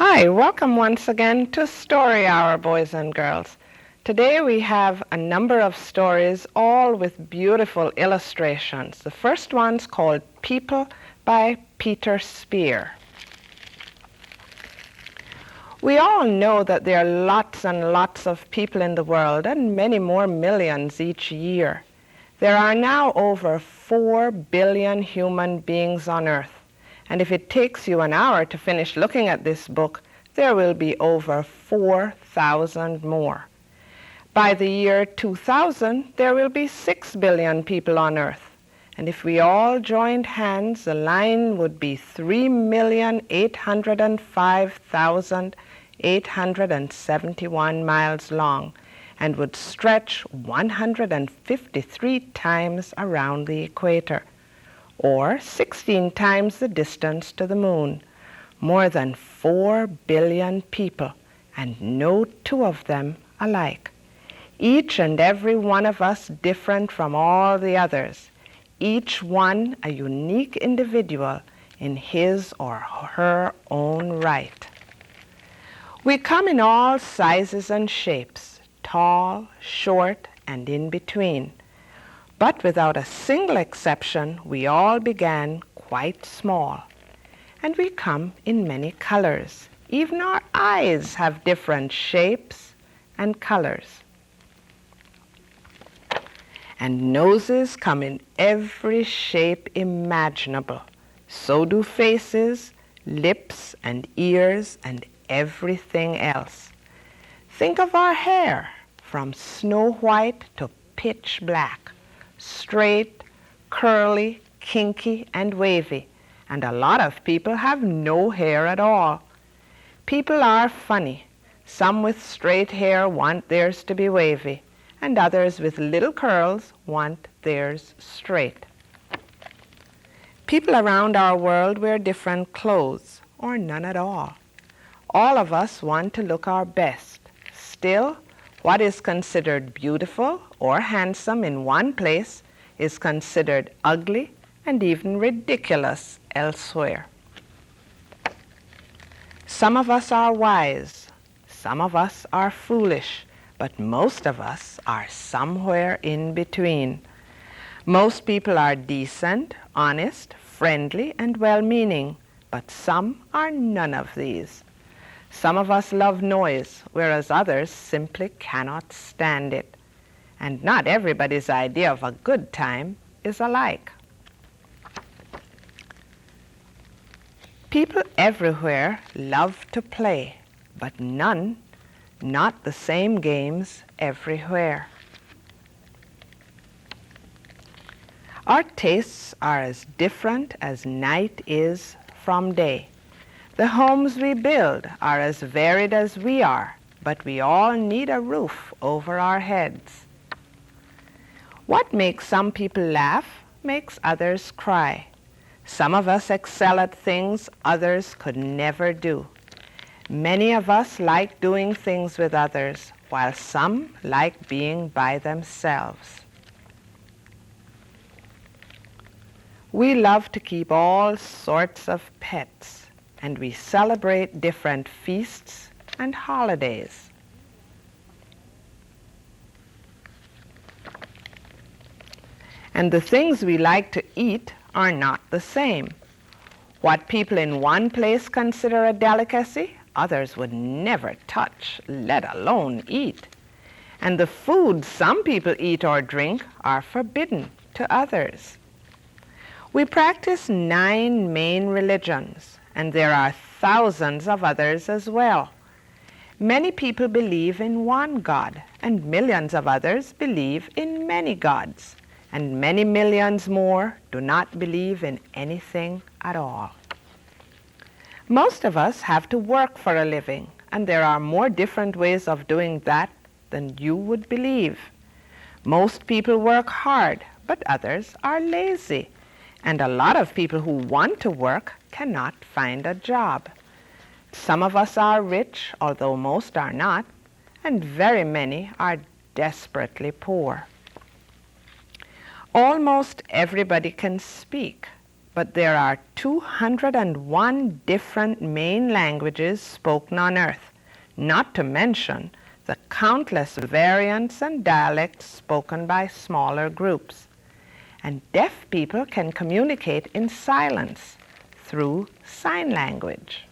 Hi, welcome once again to Story Hour, boys and girls. Today we have a number of stories, all with beautiful illustrations. The first one's called People by Peter Spier. We all know that there are lots and lots of people in the world, and many more millions each year. There are now over 4 billion human beings on Earth. And if it takes you an hour to finish looking at this book, there will be over 4,000 more. By the year 2000, there will be 6 billion people on Earth. And if we all joined hands, the line would be 3,805,871 miles long and would stretch 153 times around the equator, or 16 times the distance to the moon. More than 4 billion people, and no two of them alike. Each and every one of us different from all the others. Each one a unique individual in his or her own right. We come in all sizes and shapes, tall, short, and in between. But without a single exception, we all began quite small. And we come in many colors. Even our eyes have different shapes and colors. And noses come in every shape imaginable. So do faces, lips, and ears, and everything else. Think of our hair, from snow white to pitch black. Straight, curly, kinky, and wavy. And a lot of people have no hair at all. People are funny. Some with straight hair want theirs to be wavy, and others with little curls want theirs straight. People around our world wear different clothes, or none at all. All of us want to look our best. Still, what is considered beautiful or handsome in one place is considered ugly and even ridiculous elsewhere. Some of us are wise, some of us are foolish, but most of us are somewhere in between. Most people are decent, honest, friendly, and well-meaning, but some are none of these. Some of us love noise, whereas others simply cannot stand it. And not everybody's idea of a good time is alike. People everywhere love to play, but not the same games everywhere. Our tastes are as different as night is from day. The homes we build are as varied as we are, but we all need a roof over our heads. What makes some people laugh makes others cry. Some of us excel at things others could never do. Many of us like doing things with others, while some like being by themselves. We love to keep all sorts of pets, and we celebrate different feasts and holidays. And the things we like to eat are not the same. What people in one place consider a delicacy, others would never touch, let alone eat. And the foods some people eat or drink are forbidden to others. We practice 9 main religions, and there are thousands of others as well. Many people believe in one God, and millions of others believe in many gods. And many millions more do not believe in anything at all. Most of us have to work for a living, and there are more different ways of doing that than you would believe. Most people work hard, but others are lazy. And a lot of people who want to work cannot find a job. Some of us are rich, although most are not, and very many are desperately poor. Almost everybody can speak, but there are 201 different main languages spoken on Earth, not to mention the countless variants and dialects spoken by smaller groups. And deaf people can communicate in silence through sign language.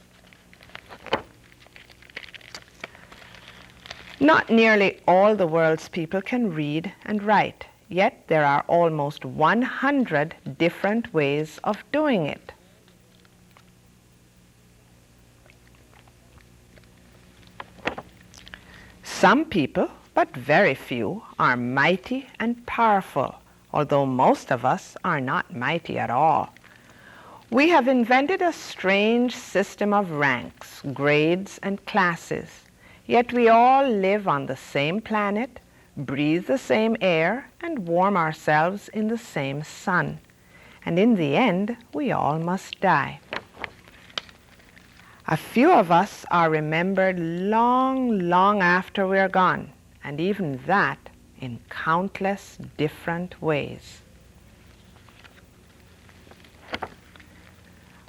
Not nearly all the world's people can read and write, yet there are almost 100 different ways of doing it. Some people, but very few, are mighty and powerful, although most of us are not mighty at all. We have invented a strange system of ranks, grades, and classes, yet we all live on the same planet, breathe the same air, and warm ourselves in the same sun. And in the end, we all must die. A few of us are remembered long, long after we're gone, and even that in countless different ways.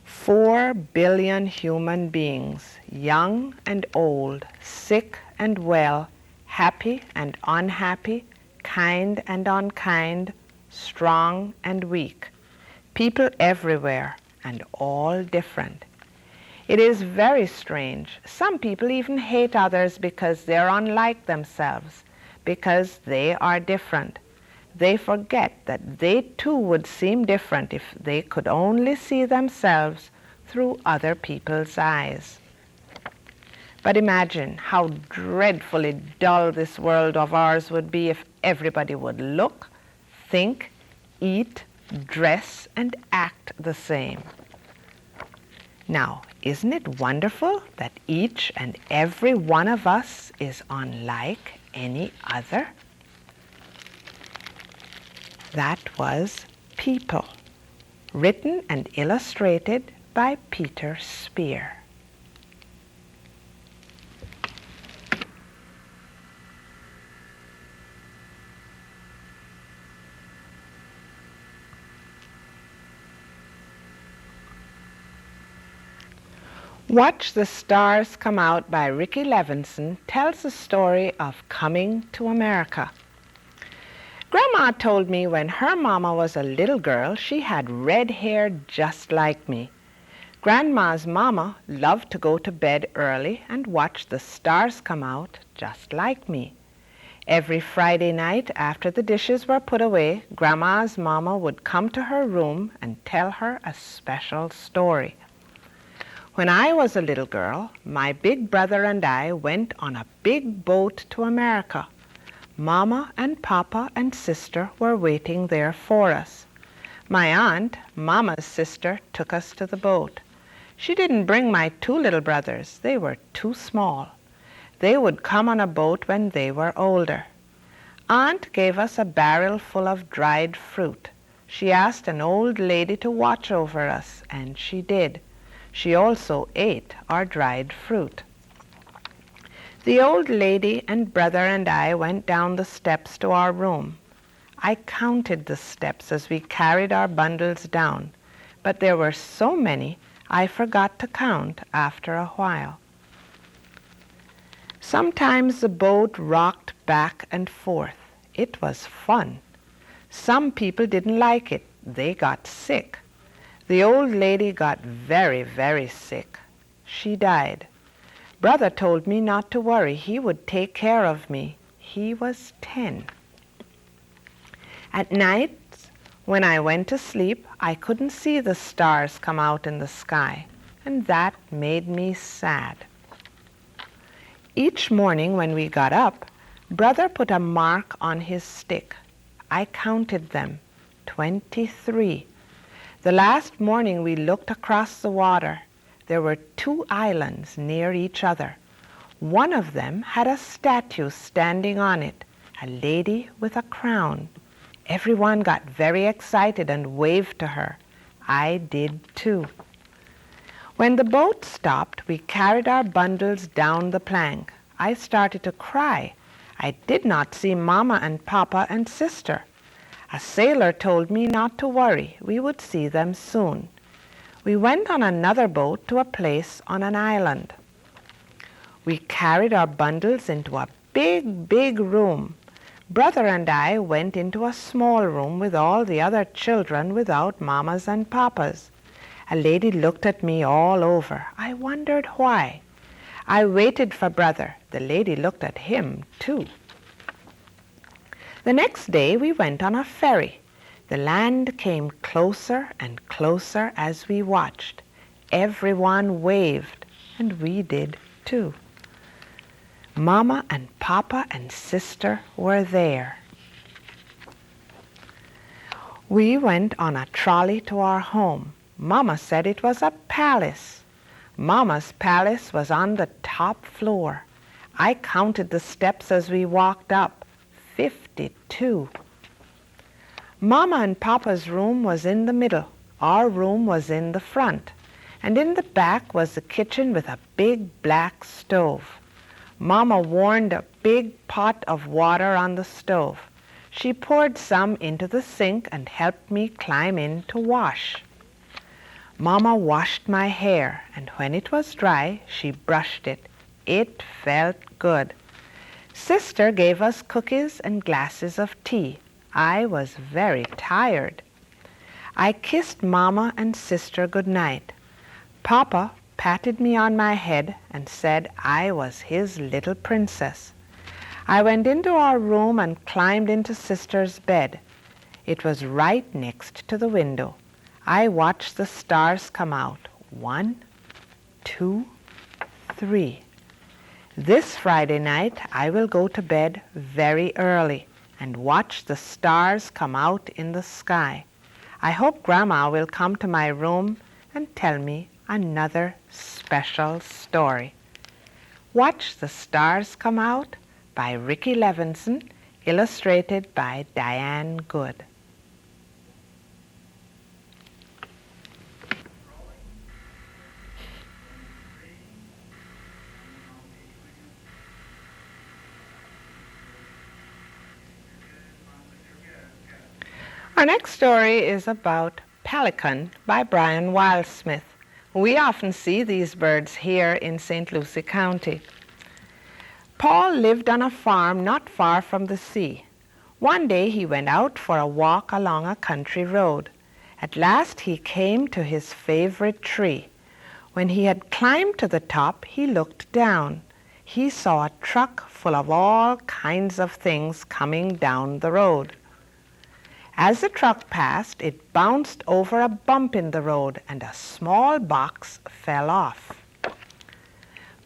4 billion human beings, young and old, sick and well, happy and unhappy, kind and unkind, strong and weak, people everywhere and all different. It is very strange. Some people even hate others because they're unlike themselves, because they are different. They forget that they too would seem different if they could only see themselves through other people's eyes. But imagine how dreadfully dull this world of ours would be if everybody would look, think, eat, dress, and act the same. Now, isn't it wonderful that each and every one of us is unlike any other? That was People, written and illustrated by Peter Spier. Watch the Stars Come Out by Riki Levinson tells the story of coming to America. Grandma told me when her mama was a little girl, she had red hair just like me. Grandma's mama loved to go to bed early and watch the stars come out just like me. Every Friday night after the dishes were put away, Grandma's mama would come to her room and tell her a special story. When I was a little girl, my big brother and I went on a big boat to America. Mama and Papa and sister were waiting there for us. My aunt, Mama's sister, took us to the boat. She didn't bring my 2 little brothers. They were too small. They would come on a boat when they were older. Aunt gave us a barrel full of dried fruit. She asked an old lady to watch over us, and she did. She also ate our dried fruit. The old lady and brother and I went down the steps to our room. I counted the steps as we carried our bundles down, but there were so many I forgot to count after a while. Sometimes the boat rocked back and forth. It was fun. Some people didn't like it. They got sick. The old lady got very, very sick. She died. Brother told me not to worry. He would take care of me. He was 10. At night, when I went to sleep, I couldn't see the stars come out in the sky, and that made me sad. Each morning when we got up, Brother put a mark on his stick. I counted them, 23. The last morning we looked across the water. There were 2 islands near each other. One of them had a statue standing on it, a lady with a crown. Everyone got very excited and waved to her. I did too. When the boat stopped, we carried our bundles down the plank. I started to cry. I did not see Mama and Papa and sister. A sailor told me not to worry. We would see them soon. We went on another boat to a place on an island. We carried our bundles into a big, big room. Brother and I went into a small room with all the other children without mamas and papas. A lady looked at me all over. I wondered why. I waited for Brother. The lady looked at him, too. The next day we went on a ferry. The land came closer and closer as we watched. Everyone waved, and we did, too. Mama and Papa and Sister were there. We went on a trolley to our home. Mama said it was a palace. Mama's palace was on the top floor. I counted the steps as we walked up. 52. Mama and Papa's room was in the middle. Our room was in the front. And in the back was the kitchen with a big black stove. Mama warmed a big pot of water on the stove. She poured some into the sink and helped me climb in to wash. Mama washed my hair, and when it was dry, she brushed it. It felt good. Sister gave us cookies and glasses of tea. I was very tired. I kissed Mama and Sister good night. Papa patted me on my head and said I was his little princess. I went into our room and climbed into Sister's bed. It was right next to the window. I watched the stars come out. 1, 2, 3. This Friday night I will go to bed very early and watch the stars come out in the sky. I hope Grandma will come to my room and tell me another special story. Watch the Stars Come Out by Riki Levinson, illustrated by Diane Good. Our next story is about Pelican by Brian Wildsmith. We often see these birds here in St. Lucie County. Paul lived on a farm not far from the sea. One day he went out for a walk along a country road. At last he came to his favorite tree. When he had climbed to the top, he looked down. He saw a truck full of all kinds of things coming down the road. As the truck passed, it bounced over a bump in the road, and a small box fell off.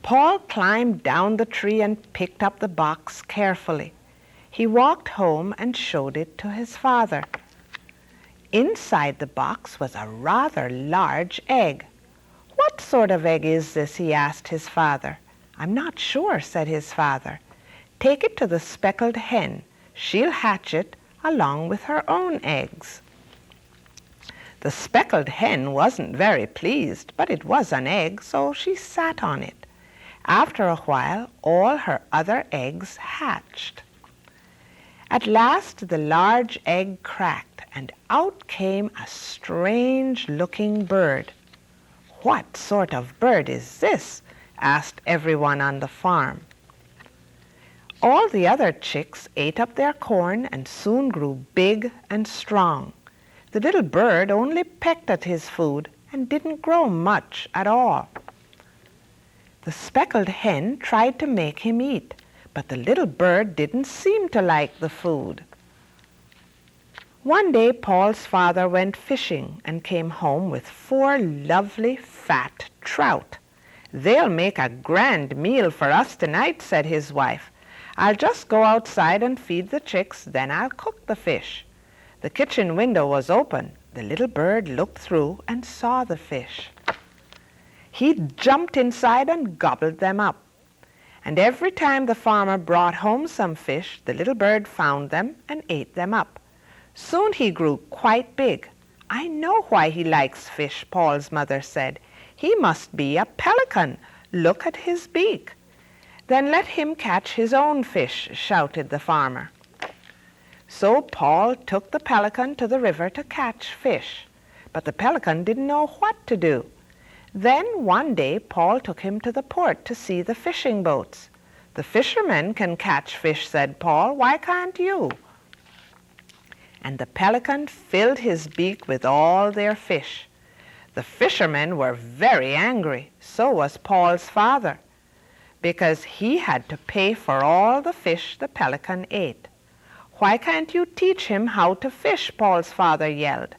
Paul climbed down the tree and picked up the box carefully. He walked home and showed it to his father. Inside the box was a rather large egg. "What sort of egg is this?" he asked his father. "I'm not sure," said his father. "Take it to the speckled hen. She'll hatch it along with her own eggs." The speckled hen wasn't very pleased, but it was an egg, so she sat on it. After a while, all her other eggs hatched. At last, the large egg cracked, and out came a strange-looking bird. "What sort of bird is this?" asked everyone on the farm. All the other chicks ate up their corn and soon grew big and strong. The little bird only pecked at his food and didn't grow much at all. The speckled hen tried to make him eat, but the little bird didn't seem to like the food. One day Paul's father went fishing and came home with 4 lovely fat trout. "They'll make a grand meal for us tonight," said his wife. "I'll just go outside and feed the chicks, then I'll cook the fish." The kitchen window was open. The little bird looked through and saw the fish. He jumped inside and gobbled them up. And every time the farmer brought home some fish, the little bird found them and ate them up. Soon he grew quite big. "I know why he likes fish," Paul's mother said. "He must be a pelican. Look at his beak." "Then let him catch his own fish," shouted the farmer. So Paul took the Pelican to the river to catch fish, but the Pelican didn't know what to do. Then one day Paul took him to the port to see the fishing boats. "The fishermen can catch fish," said Paul. "Why can't you?" And the Pelican filled his beak with all their fish. The fishermen were very angry. So was Paul's father, because he had to pay for all the fish the Pelican ate. "Why can't you teach him how to fish?" Paul's father yelled.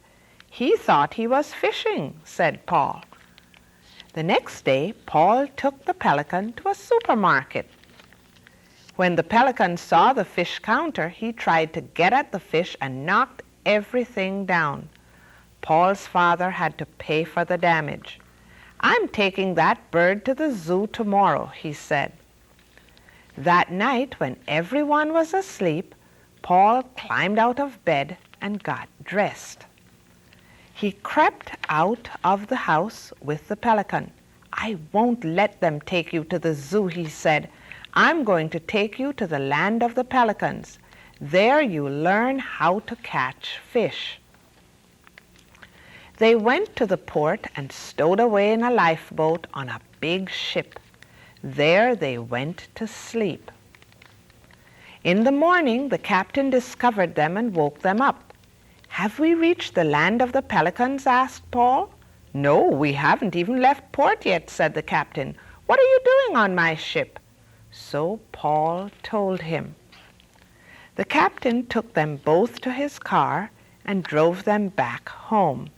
"He thought he was fishing," said Paul. The next day, Paul took the Pelican to a supermarket. When the Pelican saw the fish counter, he tried to get at the fish and knocked everything down. Paul's father had to pay for the damage. "I'm taking that bird to the zoo tomorrow," he said. That night, when everyone was asleep, Paul climbed out of bed and got dressed. He crept out of the house with the Pelican. "I won't let them take you to the zoo," he said. "I'm going to take you to the land of the Pelicans. There you learn how to catch fish." They went to the port and stowed away in a lifeboat on a big ship. There they went to sleep. In the morning, the captain discovered them and woke them up. "Have we reached the land of the Pelicans?" asked Paul. "No, we haven't even left port yet," said the captain. "What are you doing on my ship?" So Paul told him. The captain took them both to his car and drove them back home.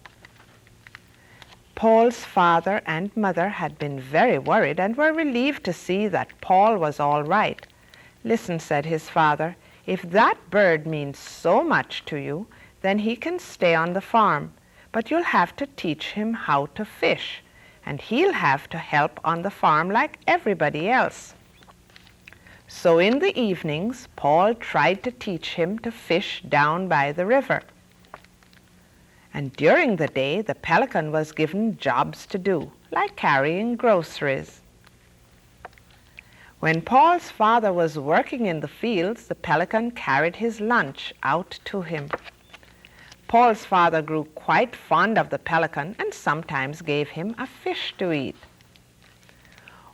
Paul's father and mother had been very worried and were relieved to see that Paul was all right. "Listen," said his father, "if that bird means so much to you, then he can stay on the farm, but you'll have to teach him how to fish, and he'll have to help on the farm like everybody else." So in the evenings, Paul tried to teach him to fish down by the river. And during the day, the Pelican was given jobs to do, like carrying groceries. When Paul's father was working in the fields, the Pelican carried his lunch out to him. Paul's father grew quite fond of the Pelican and sometimes gave him a fish to eat.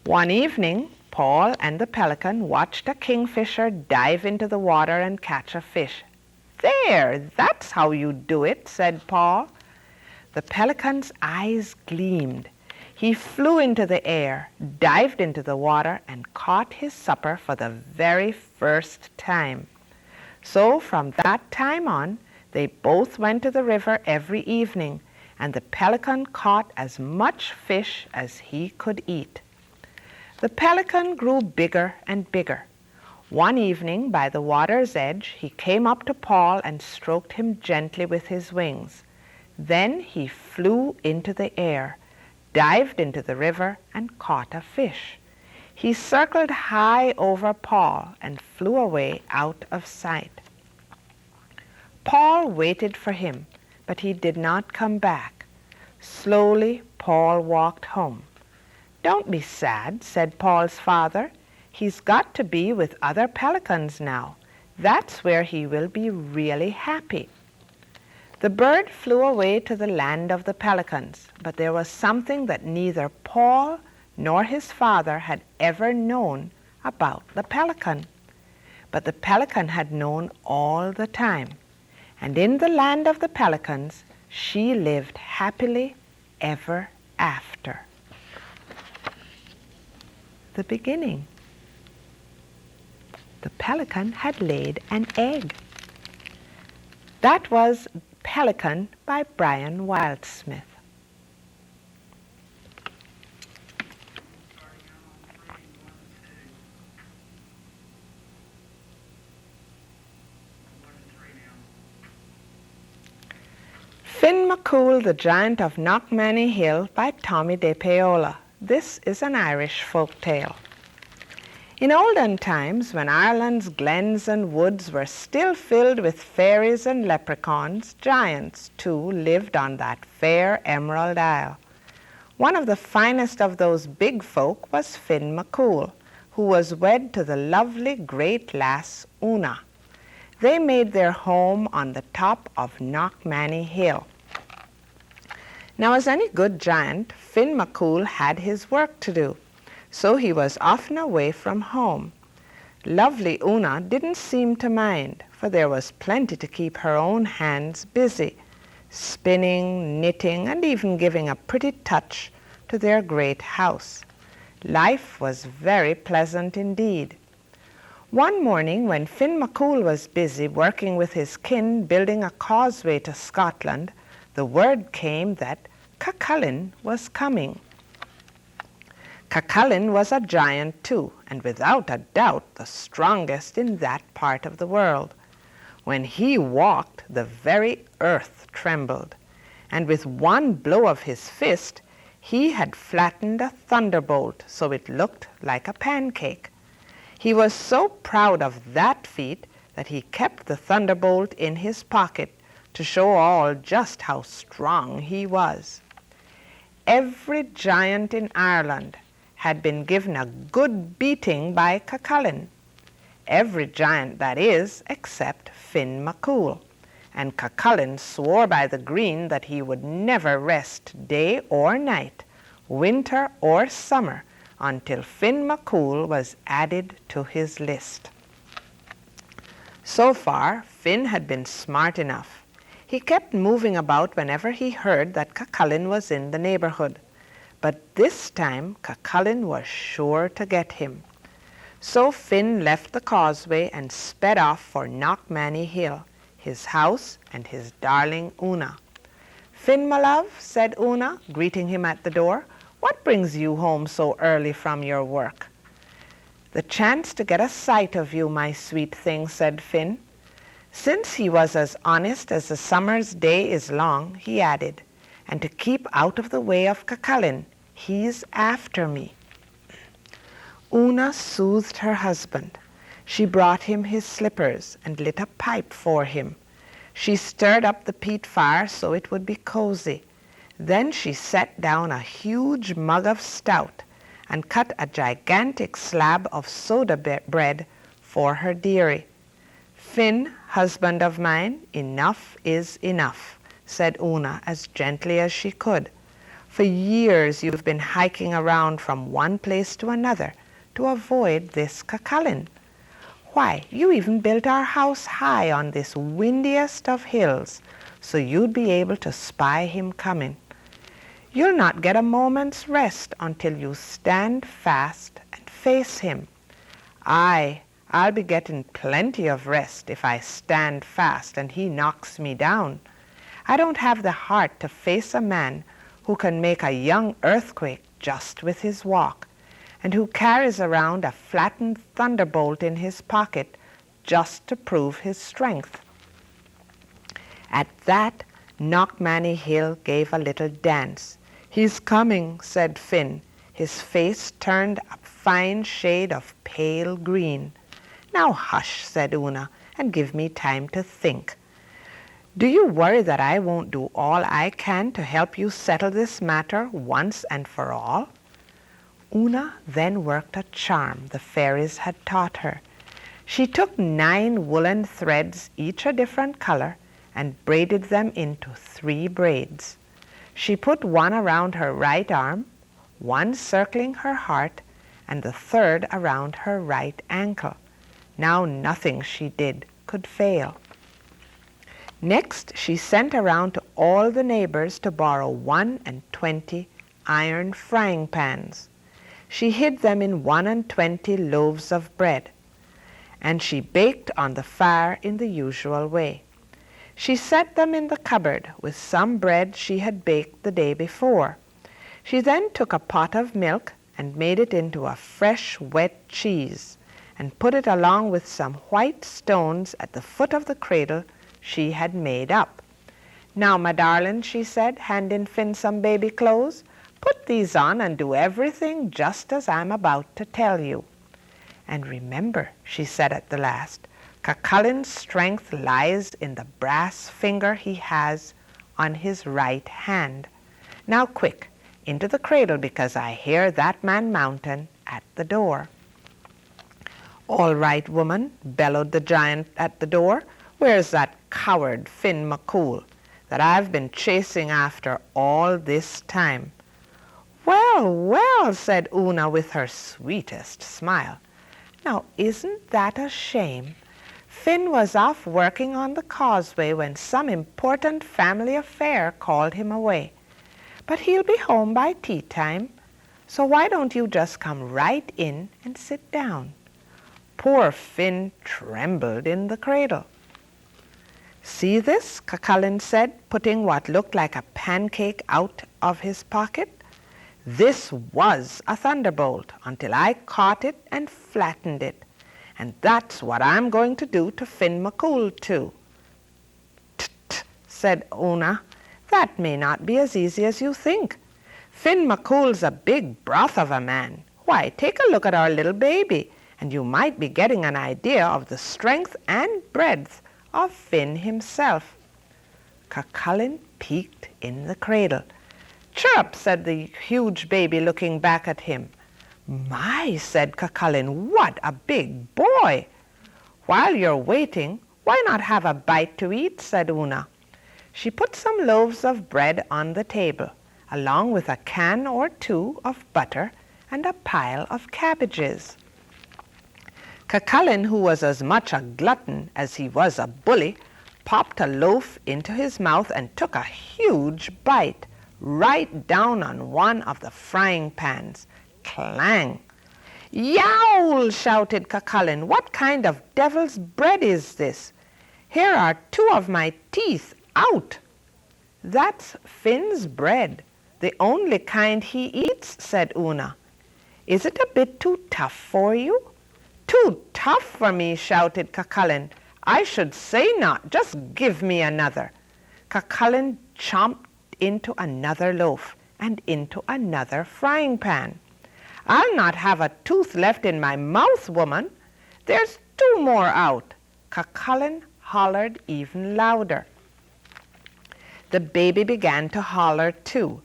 One evening, Paul and the Pelican watched a kingfisher dive into the water and catch a fish. "There, that's how you do it," said Paul. The Pelican's eyes gleamed. He flew into the air, dived into the water, and caught his supper for the very first time. So from that time on, they both went to the river every evening, and the Pelican caught as much fish as he could eat. The Pelican grew bigger and bigger. One evening, by the water's edge, he came up to Paul and stroked him gently with his wings. Then he flew into the air, dived into the river, and caught a fish. He circled high over Paul and flew away out of sight. Paul waited for him, but he did not come back. Slowly, Paul walked home. "Don't be sad," said Paul's father. "He's got to be with other pelicans now. That's where he will be really happy." The bird flew away to the land of the Pelicans, but there was something that neither Paul nor his father had ever known about the Pelican. But the Pelican had known all the time. And in the land of the Pelicans, she lived happily ever after. The beginning. The Pelican had laid an egg. That was Pelican by Brian Wildsmith. Finn McCool, the Giant of Knockmany Hill by Tomie dePaola. This is an Irish folk tale. In olden times, when Ireland's glens and woods were still filled with fairies and leprechauns, giants, too, lived on that fair Emerald Isle. One of the finest of those big folk was Finn McCool, who was wed to the lovely great lass Una. They made their home on the top of Knockmany Hill. Now, as any good giant, Finn McCool had his work to do, so he was often away from home. Lovely Una didn't seem to mind, for there was plenty to keep her own hands busy, spinning, knitting, and even giving a pretty touch to their great house. Life was very pleasant indeed. One morning, when Finn McCool was busy working with his kin building a causeway to Scotland, the word came that Cuchulainn was coming. Cuchulainn was a giant too, and without a doubt the strongest in that part of the world. When he walked, the very earth trembled, and with one blow of his fist, he had flattened a thunderbolt so it looked like a pancake. He was so proud of that feat that he kept the thunderbolt in his pocket to show all just how strong he was. Every giant in Ireland had been given a good beating by Cuchulainn. Every giant, that is, except Finn McCool. And Cuchulainn swore by the green that he would never rest day or night, winter or summer, until Finn McCool was added to his list. So far, Finn had been smart enough. He kept moving about whenever he heard that Cuchulainn was in the neighborhood. But this time, Cuchulainn was sure to get him. So Finn left the causeway and sped off for Knockmany Hill, his house and his darling Una. "Finn, my love," said Una, greeting him at the door, "what brings you home so early from your work?" "The chance to get a sight of you, my sweet thing," said Finn. Since he was as honest as the summer's day is long, he added, "and to keep out of the way of Cuchulainn, he's after me." Una soothed her husband. She brought him his slippers and lit a pipe for him. She stirred up the peat fire so it would be cozy. Then she set down a huge mug of stout and cut a gigantic slab of soda bread for her dearie. "Finn, husband of mine, enough is enough," said Una as gently as she could. "For years you've been hiking around from one place to another to avoid this Cuchulainn. Why, you even built our house high on this windiest of hills so you'd be able to spy him coming. You'll not get a moment's rest until you stand fast and face him. Aye, I'll be getting plenty of rest if I stand fast and he knocks me down. I don't have the heart to face a man who can make a young earthquake just with his walk, and who carries around a flattened thunderbolt in his pocket just to prove his strength." At that, Knockmany Hill gave a little dance. "He's coming," said Finn, his face turned a fine shade of pale green. "Now hush," said Una, "and give me time to think. Do you worry that I won't do all I can to help you settle this matter once and for all?" Una then worked a charm the fairies had taught her. She took 9 woolen threads, each a different color, and braided them into 3 braids. She put one around her right arm, one circling her heart, and the third around her right ankle. Now nothing she did could fail. Next, she sent around to all the neighbors to borrow 21 iron frying pans. She hid them in 21 loaves of bread, and she baked on the fire in the usual way. She set them in the cupboard with some bread she had baked the day before. She then took a pot of milk and made it into a fresh, wet cheese, and put it along with some white stones at the foot of the cradle she had made up. "Now, my darling," she said, handing Finn some baby clothes, "put these on and do everything just as I'm about to tell you. And remember," she said at the last, "Cuchulainn's strength lies in the brass finger he has on his right hand. Now quick, into the cradle, because I hear that man Mountain at the door." "All right, woman," bellowed the giant at the door. "Where's that coward Finn McCool that I've been chasing after all this time?" "Well, well," said Una with her sweetest smile. "Now isn't that a shame? Finn was off working on the causeway when some important family affair called him away. But he'll be home by tea time, so why don't you just come right in and sit down?" Poor Finn trembled in the cradle. "See this?" Cucullin said, putting what looked like a pancake out of his pocket. "This was a thunderbolt until I caught it and flattened it. And that's what I'm going to do to Finn McCool, too." "Tut," said Una. "That may not be as easy as you think. Finn McCool's a big broth of a man. Why, take a look at our little baby, and you might be getting an idea of the strength and breadth of Finn himself." Cucullin peeked in the cradle. "Chirrup," said the huge baby, looking back at him. "My," said Cucullin, "what a big boy!" "While you're waiting, why not have a bite to eat?" said Una. She put some loaves of bread on the table, along with a can or two of butter and a pile of cabbages. Cucullin, who was as much a glutton as he was a bully, popped a loaf into his mouth and took a huge bite right down on one of the frying pans. Clang! "Yowl!" shouted Cucullin. "What kind of devil's bread is this? Here are two of my teeth out." "That's Finn's bread, the only kind he eats," said Una. "Is it a bit too tough for you?" "Too tough for me!" shouted Cucullin. "I should say not. Just give me another." Cucullin chomped into another loaf and into another frying pan. "I'll not have a tooth left in my mouth, woman. There's two more out." Cucullin hollered even louder. The baby began to holler too.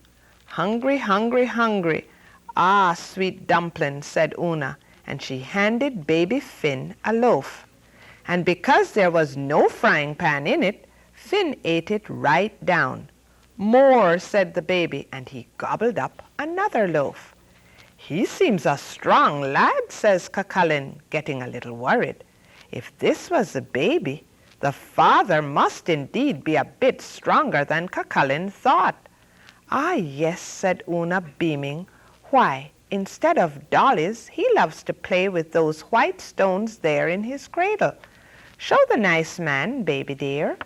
"Hungry, hungry, hungry. Ah, sweet dumpling," said Una, and she handed baby Finn a loaf. And because there was no frying pan in it, Finn ate it right down. "More," said the baby, and he gobbled up another loaf. "He seems a strong lad," says Cucullin, getting a little worried. If this was the baby, the father must indeed be a bit stronger than Cucullin thought. "Ah, yes," said Una, beaming. "Why, instead of dollies, he loves to play with those white stones there in his cradle. Show the nice man, baby dear."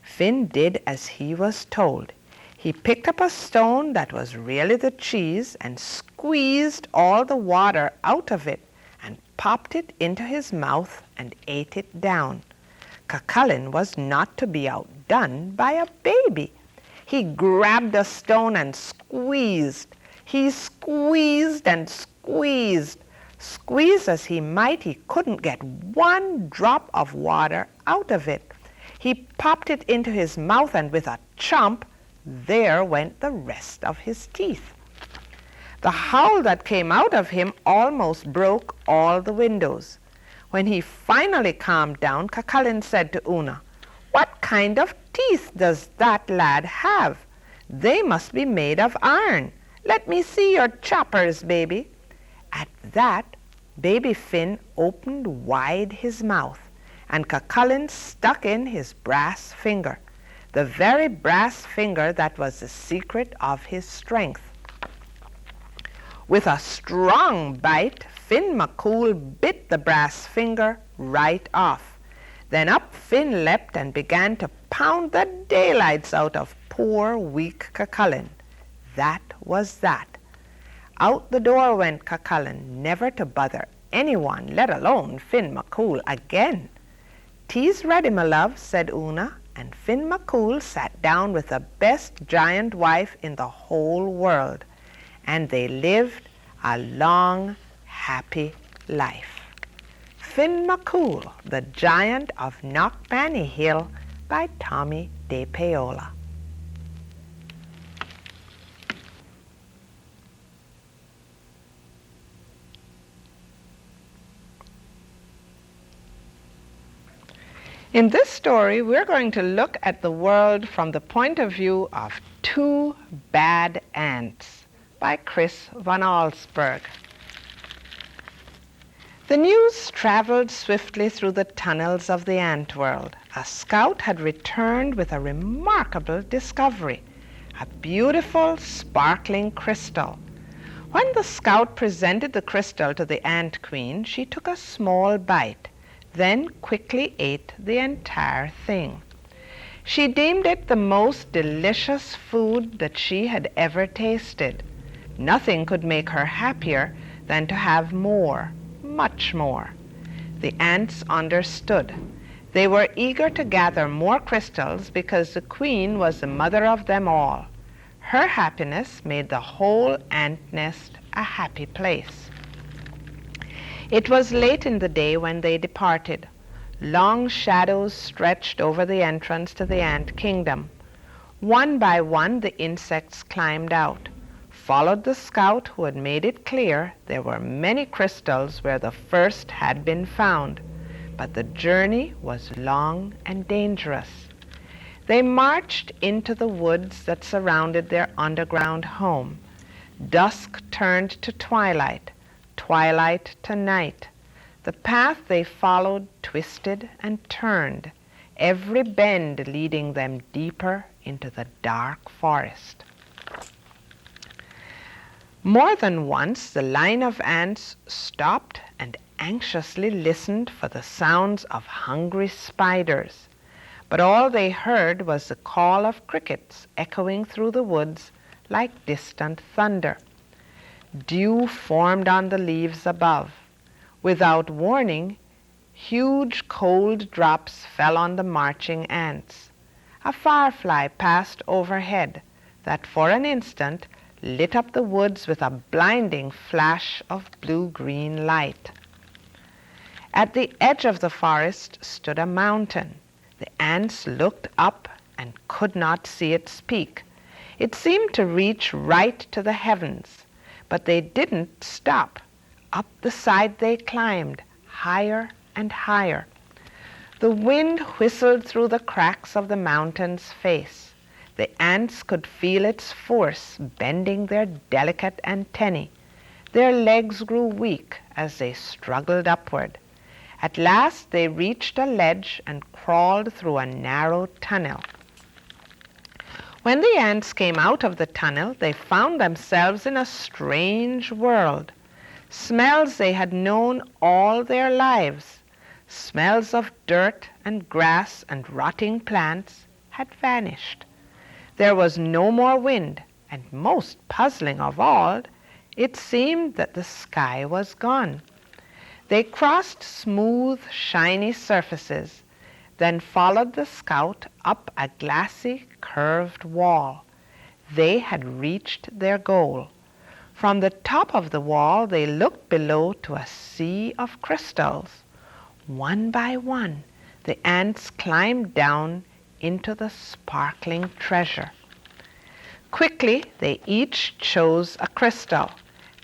Finn did as he was told. He picked up a stone that was really the cheese and squeezed all the water out of it and popped it into his mouth and ate it down. Cucullin was not to be outdone by a baby. He grabbed a stone and squeezed. He squeezed and squeezed. Squeeze as he might, he couldn't get one drop of water out of it. He popped it into his mouth, and with a chomp, there went the rest of his teeth. The howl that came out of him almost broke all the windows. When he finally calmed down, Cucullin said to Una, "What kind of teeth does that lad have? They must be made of iron. Let me see your choppers, baby." At that, baby Finn opened wide his mouth, and Cucullin stuck in his brass finger, the very brass finger that was the secret of his strength. With a strong bite, Finn McCool bit the brass finger right off. Then up Finn leapt and began to pound the daylights out of poor weak Cucullin. That was that. Out the door went Cucullin, never to bother anyone, let alone Finn McCool again. "Tea's ready, my love," said Una, and Finn McCool sat down with the best giant wife in the whole world, and they lived a long, happy life. Finn McCool, the Giant of Knockmany Hill, by Tomie dePaola. In this story, we're going to look at the world from the point of view of Two Bad Ants by Chris von Allsburg. The news traveled swiftly through the tunnels of the ant world. A scout had returned with a remarkable discovery, a beautiful, sparkling crystal. When the scout presented the crystal to the ant queen, she took a small bite, then quickly ate the entire thing. She deemed it the most delicious food that she had ever tasted. Nothing could make her happier than to have more, much more. The ants understood. They were eager to gather more crystals because the queen was the mother of them all. Her happiness made the whole ant nest a happy place. It was late in the day when they departed. Long shadows stretched over the entrance to the ant kingdom. One by one the insects climbed out, followed the scout who had made it clear there were many crystals where the first had been found, but the journey was long and dangerous. They marched into the woods that surrounded their underground home. Dusk turned to twilight, twilight to night. The path they followed twisted and turned, every bend leading them deeper into the dark forest. More than once the line of ants stopped and anxiously listened for the sounds of hungry spiders, but all they heard was the call of crickets echoing through the woods like distant thunder. Dew formed on the leaves above. Without warning, huge cold drops fell on the marching ants. A firefly passed overhead that for an instant lit up the woods with a blinding flash of blue-green light. At the edge of the forest stood a mountain. The ants looked up and could not see its peak. It seemed to reach right to the heavens, but they didn't stop. Up the side they climbed, higher and higher. The wind whistled through the cracks of the mountain's face. The ants could feel its force bending their delicate antennae. Their legs grew weak as they struggled upward. At last they reached a ledge and crawled through a narrow tunnel. When the ants came out of the tunnel, they found themselves in a strange world. Smells they had known all their lives, smells of dirt and grass and rotting plants, had vanished. There was no more wind, and most puzzling of all, it seemed that the sky was gone. They crossed smooth, shiny surfaces, then followed the scout up a glassy, curved wall. They had reached their goal. From the top of the wall, they looked below to a sea of crystals. One by one, the ants climbed down into the sparkling treasure. Quickly, they each chose a crystal,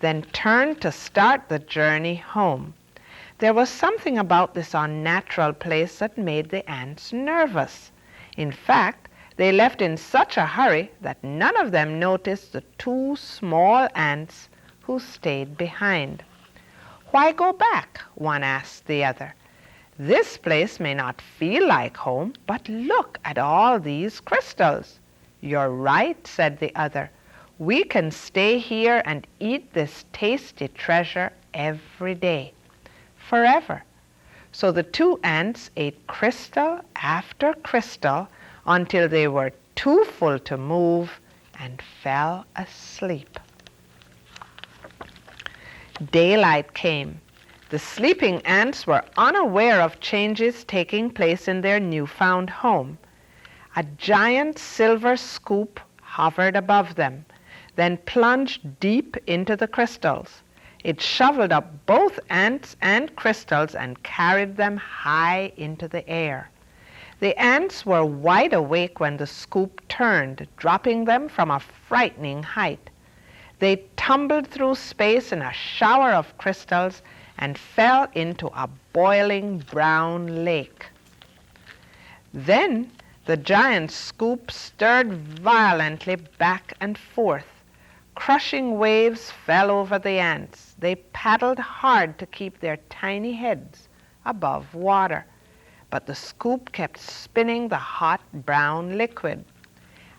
then turned to start the journey home. There was something about this unnatural place that made the ants nervous. In fact, they left in such a hurry that none of them noticed the two small ants who stayed behind. "Why go back?" one asked the other. "This place may not feel like home, but look at all these crystals." "You're right," said the other. "We can stay here and eat this tasty treasure every day, forever." So the two ants ate crystal after crystal until they were too full to move and fell asleep. Daylight came. The sleeping ants were unaware of changes taking place in their newfound home. A giant silver scoop hovered above them, then plunged deep into the crystals. It shoveled up both ants and crystals and carried them high into the air. The ants were wide awake when the scoop turned, dropping them from a frightening height. They tumbled through space in a shower of crystals and fell into a boiling brown lake. Then the giant scoop stirred violently back and forth. Crushing waves fell over the ants. They paddled hard to keep their tiny heads above water, but the scoop kept spinning the hot brown liquid.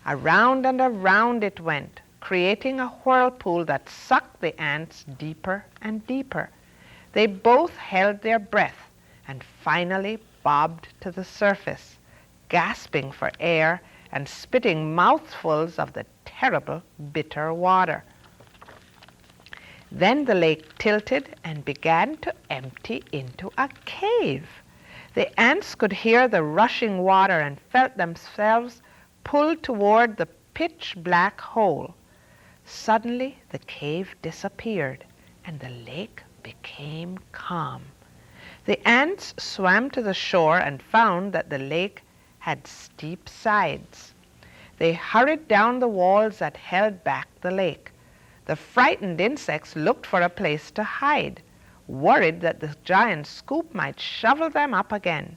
Around and around it went, creating a whirlpool that sucked the ants deeper and deeper. They both held their breath and finally bobbed to the surface, gasping for air and spitting mouthfuls of the terrible bitter water. Then the lake tilted and began to empty into a cave. The ants could hear the rushing water and felt themselves pulled toward the pitch-black hole. Suddenly the cave disappeared and the lake became calm. The ants swam to the shore and found that the lake had steep sides. They hurried down the walls that held back the lake. The frightened insects looked for a place to hide, worried that the giant scoop might shovel them up again.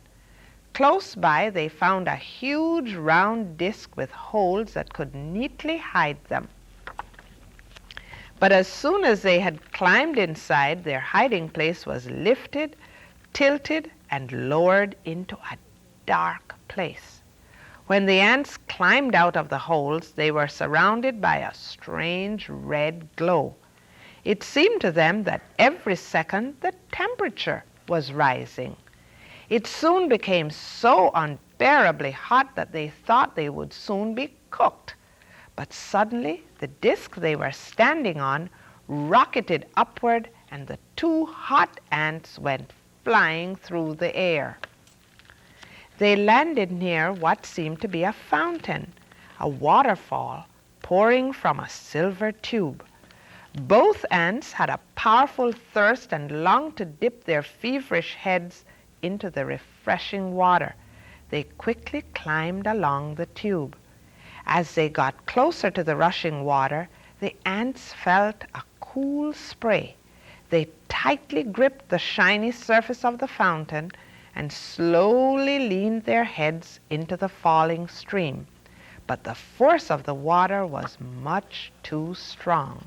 Close by they found a huge round disc with holes that could neatly hide them. But as soon as they had climbed inside, their hiding place was lifted, tilted, and lowered into a dark place. When the ants climbed out of the holes, they were surrounded by a strange red glow. It seemed to them that every second the temperature was rising. It soon became so unbearably hot that they thought they would soon be cooked. But suddenly the disc they were standing on rocketed upward and the two hot ants went flying through the air. They landed near what seemed to be a fountain, a waterfall pouring from a silver tube. Both ants had a powerful thirst and longed to dip their feverish heads into the refreshing water. They quickly climbed along the tube. As they got closer to the rushing water, the ants felt a cool spray. They tightly gripped the shiny surface of the fountain and slowly leaned their heads into the falling stream. But the force of the water was much too strong.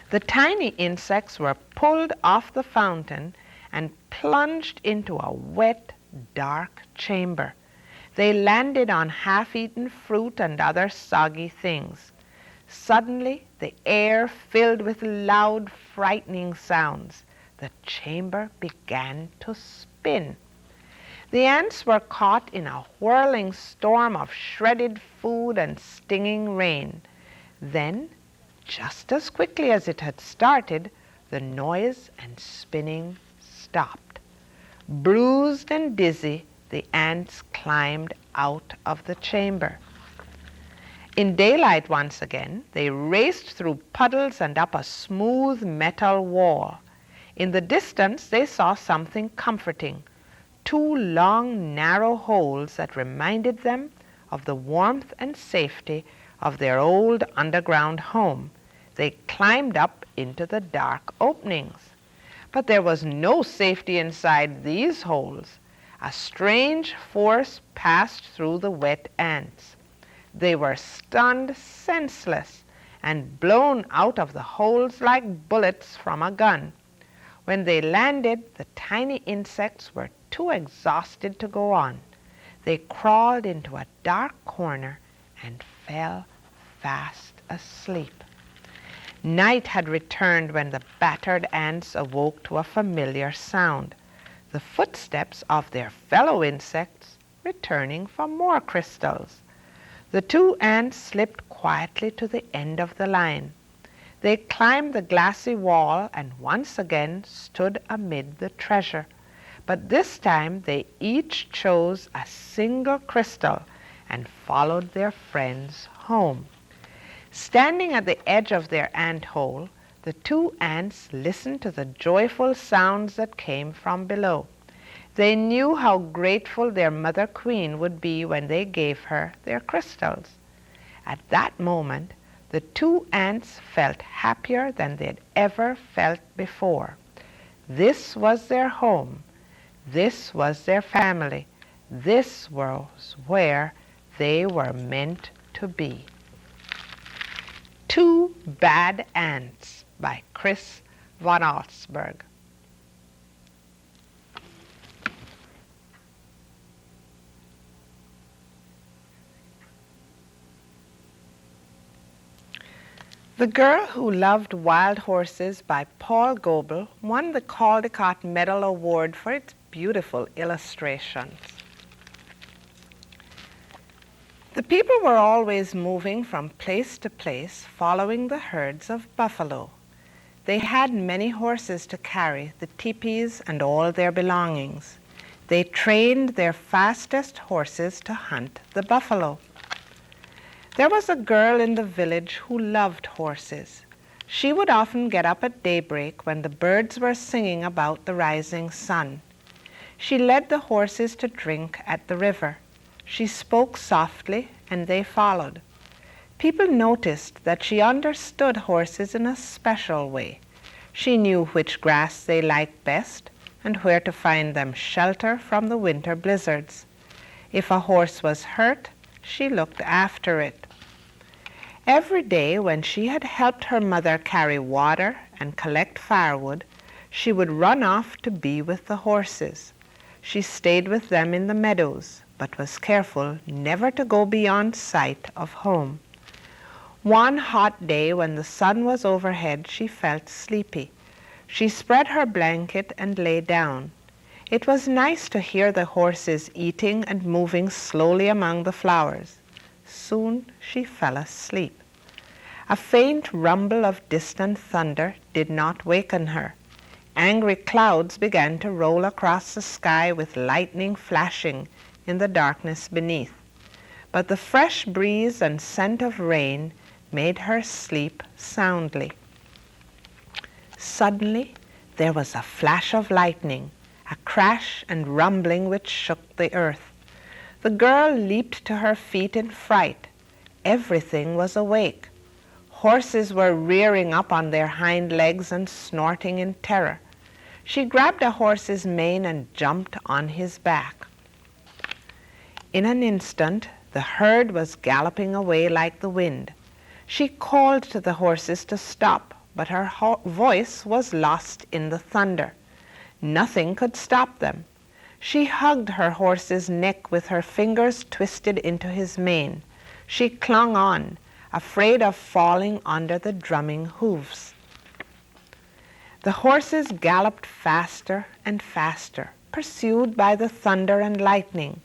The tiny insects were pulled off the fountain and plunged into a wet, dark chamber. They landed on half-eaten fruit and other soggy things. Suddenly, the air filled with loud, frightening sounds. The chamber began to spin. The ants were caught in a whirling storm of shredded food and stinging rain. Then, just as quickly as it had started, the noise and spinning stopped. Bruised and dizzy, the ants climbed out of the chamber. In daylight once again, they raced through puddles and up a smooth metal wall. In the distance, they saw something comforting, two long, narrow holes that reminded them of the warmth and safety of their old underground home. They climbed up into the dark openings. But there was no safety inside these holes. A strange force passed through the wet ants. They were stunned senseless and blown out of the holes like bullets from a gun. When they landed, the tiny insects were too exhausted to go on. They crawled into a dark corner and fell fast asleep. Night had returned when the battered ants awoke to a familiar sound, the footsteps of their fellow insects returning for more crystals. The two ants slipped quietly to the end of the line. They climbed the glassy wall and once again stood amid the treasure. But this time they each chose a single crystal and followed their friends home. Standing at the edge of their ant hole, the two ants listened to the joyful sounds that came from below. They knew how grateful their mother queen would be when they gave her their crystals. At that moment, the two ants felt happier than they'd ever felt before. This was their home. This was their family. This was where they were meant to be. Two Bad Ants by Chris von Allsburg. The Girl Who Loved Wild Horses by Paul Goble won the Caldecott Medal Award for its beautiful illustrations. The people were always moving from place to place, following the herds of buffalo. They had many horses to carry, the teepees and all their belongings. They trained their fastest horses to hunt the buffalo. There was a girl in the village who loved horses. She would often get up at daybreak when the birds were singing about the rising sun. She led the horses to drink at the river. She spoke softly, and they followed. People noticed that she understood horses in a special way. She knew which grass they liked best and where to find them shelter from the winter blizzards. If a horse was hurt, she looked after it. Every day when she had helped her mother carry water and collect firewood, she would run off to be with the horses. She stayed with them in the meadows, but was careful never to go beyond sight of home. One hot day when the sun was overhead, she felt sleepy. She spread her blanket and lay down. It was nice to hear the horses eating and moving slowly among the flowers. Soon she fell asleep. A faint rumble of distant thunder did not waken her. Angry clouds began to roll across the sky with lightning flashing in the darkness beneath. But the fresh breeze and scent of rain made her sleep soundly. Suddenly, there was a flash of lightning, a crash and rumbling which shook the earth. The girl leaped to her feet in fright. Everything was awake. Horses were rearing up on their hind legs and snorting in terror. She grabbed a horse's mane and jumped on his back. In an instant, the herd was galloping away like the wind. She called to the horses to stop, but her voice was lost in the thunder. Nothing could stop them. She hugged her horse's neck with her fingers twisted into his mane. She clung on, afraid of falling under the drumming hooves. The horses galloped faster and faster, pursued by the thunder and lightning.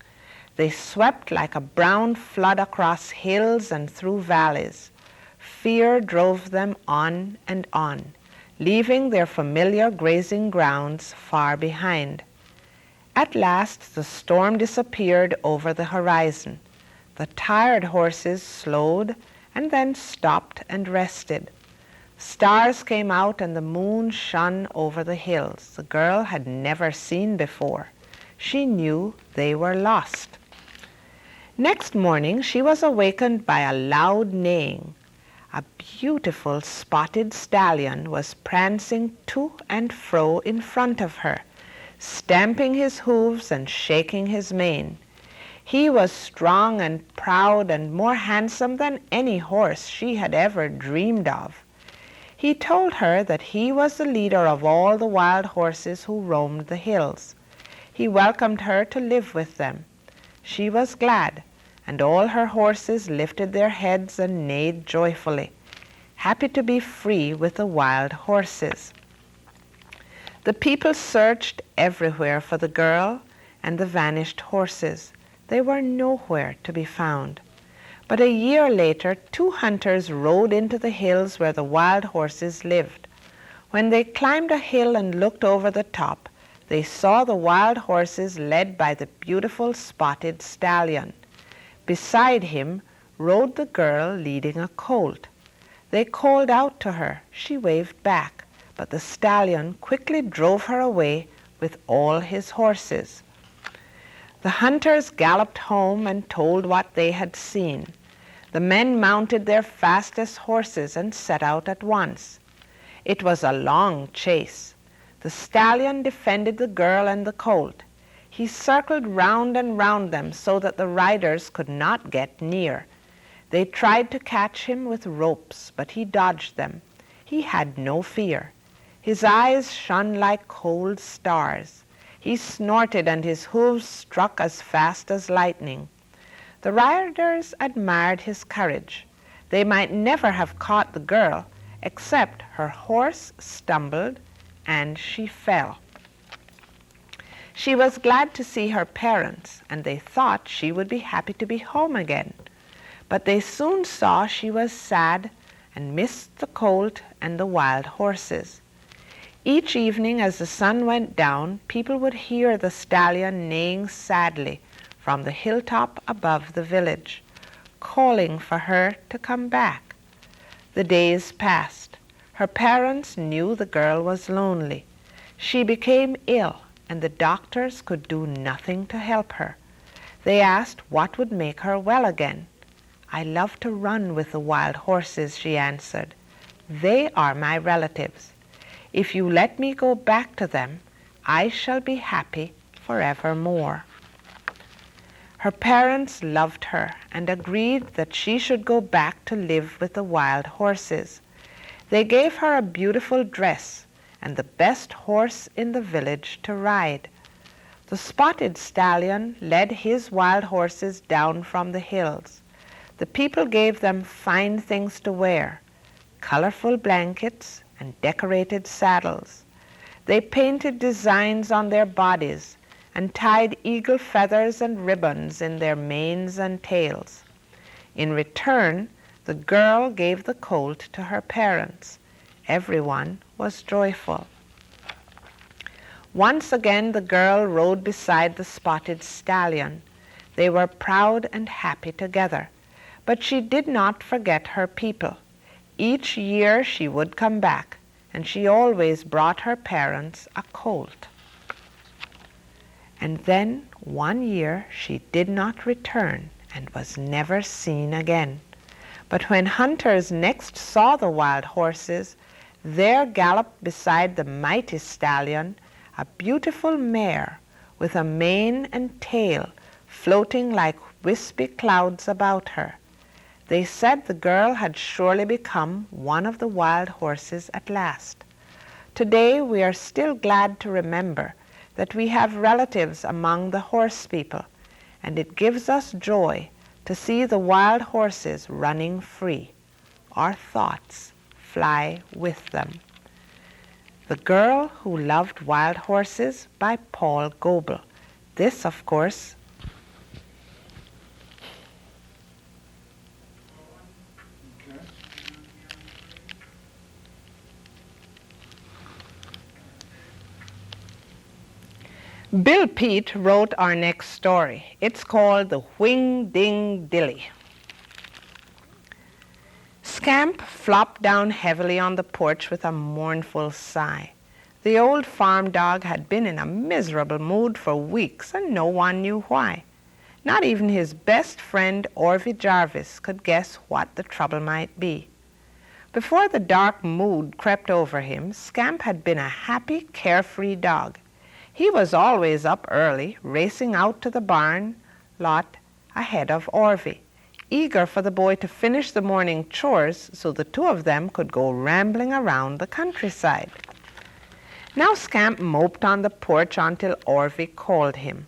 They swept like a brown flood across hills and through valleys. Fear drove them on and on, leaving their familiar grazing grounds far behind. At last the storm disappeared over the horizon. The tired horses slowed and then stopped and rested. Stars came out and the moon shone over the hills the girl had never seen before. She knew they were lost. Next morning she was awakened by a loud neighing. A beautiful spotted stallion was prancing to and fro in front of her, stamping his hooves and shaking his mane. He was strong and proud and more handsome than any horse she had ever dreamed of. He told her that he was the leader of all the wild horses who roamed the hills. He welcomed her to live with them. She was glad, and all her horses lifted their heads and neighed joyfully, happy to be free with the wild horses. The people searched everywhere for the girl and the vanished horses. They were nowhere to be found. But a year later, 2 hunters rode into the hills where the wild horses lived. When they climbed a hill and looked over the top, they saw the wild horses led by the beautiful spotted stallion. Beside him rode the girl leading a colt. They called out to her. She waved back, but the stallion quickly drove her away with all his horses. The hunters galloped home and told what they had seen. The men mounted their fastest horses and set out at once. It was a long chase. The stallion defended the girl and the colt. He circled round and round them so that the riders could not get near. They tried to catch him with ropes, but he dodged them. He had no fear. His eyes shone like cold stars. He snorted and his hooves struck as fast as lightning. The riders admired his courage. They might never have caught the girl, except her horse stumbled and she fell. She was glad to see her parents, and they thought she would be happy to be home again. But they soon saw she was sad and missed the colt and the wild horses. Each evening as the sun went down, people would hear the stallion neighing sadly from the hilltop above the village, calling for her to come back. The days passed. Her parents knew the girl was lonely. She became ill, and the doctors could do nothing to help her. They asked what would make her well again. "I love to run with the wild horses," she answered. "They are my relatives. If you let me go back to them, I shall be happy forevermore." Her parents loved her and agreed that she should go back to live with the wild horses. They gave her a beautiful dress and the best horse in the village to ride. The spotted stallion led his wild horses down from the hills. The people gave them fine things to wear, colorful blankets and decorated saddles. They painted designs on their bodies and tied eagle feathers and ribbons in their manes and tails. In return, the girl gave the colt to her parents. Everyone was joyful. Once again the girl rode beside the spotted stallion. They were proud and happy together, but she did not forget her people. Each year she would come back, and she always brought her parents a colt. And then one year she did not return and was never seen again. But when hunters next saw the wild horses, there galloped beside the mighty stallion a beautiful mare with a mane and tail floating like wispy clouds about her. They said the girl had surely become one of the wild horses at last. Today we are still glad to remember that we have relatives among the horse people, and it gives us joy to see the wild horses running free. Our thoughts fly with them. The Girl Who Loved Wild Horses by Paul Goble. This, of course, Bill Peet wrote our next story. It's called The Wingdingdilly. Scamp flopped down heavily on the porch with a mournful sigh. The old farm dog had been in a miserable mood for weeks, and no one knew why. Not even his best friend Orvie Jarvis could guess what the trouble might be. Before the dark mood crept over him, Scamp had been a happy, carefree dog. He was always up early, racing out to the barn lot ahead of Orvie, eager for the boy to finish the morning chores so the two of them could go rambling around the countryside. Now Scamp moped on the porch until Orvie called him.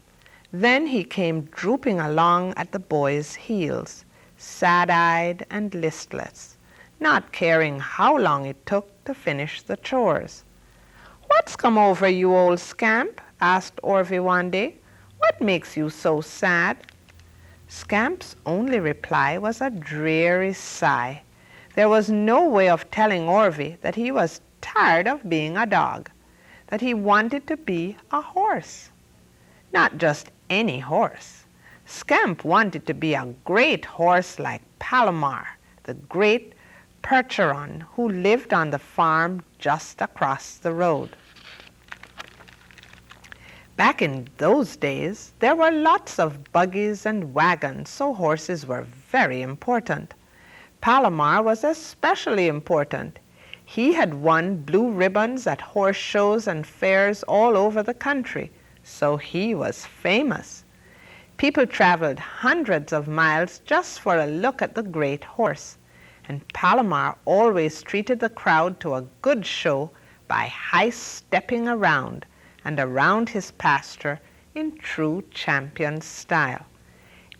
Then he came drooping along at the boy's heels, sad-eyed and listless, not caring how long it took to finish the chores. "What's come over you, old Scamp?" asked Orvie one day. "What makes you so sad?" Scamp's only reply was a dreary sigh. There was no way of telling Orvie that he was tired of being a dog, that he wanted to be a horse. Not just any horse. Scamp wanted to be a great horse like Palomar, the great Percheron who lived on the farm just across the road. Back in those days, there were lots of buggies and wagons, so horses were very important. Palomar was especially important. He had won blue ribbons at horse shows and fairs all over the country, so he was famous. People traveled hundreds of miles just for a look at the great horse, and Palomar always treated the crowd to a good show by high-stepping around and around his pasture in true champion style.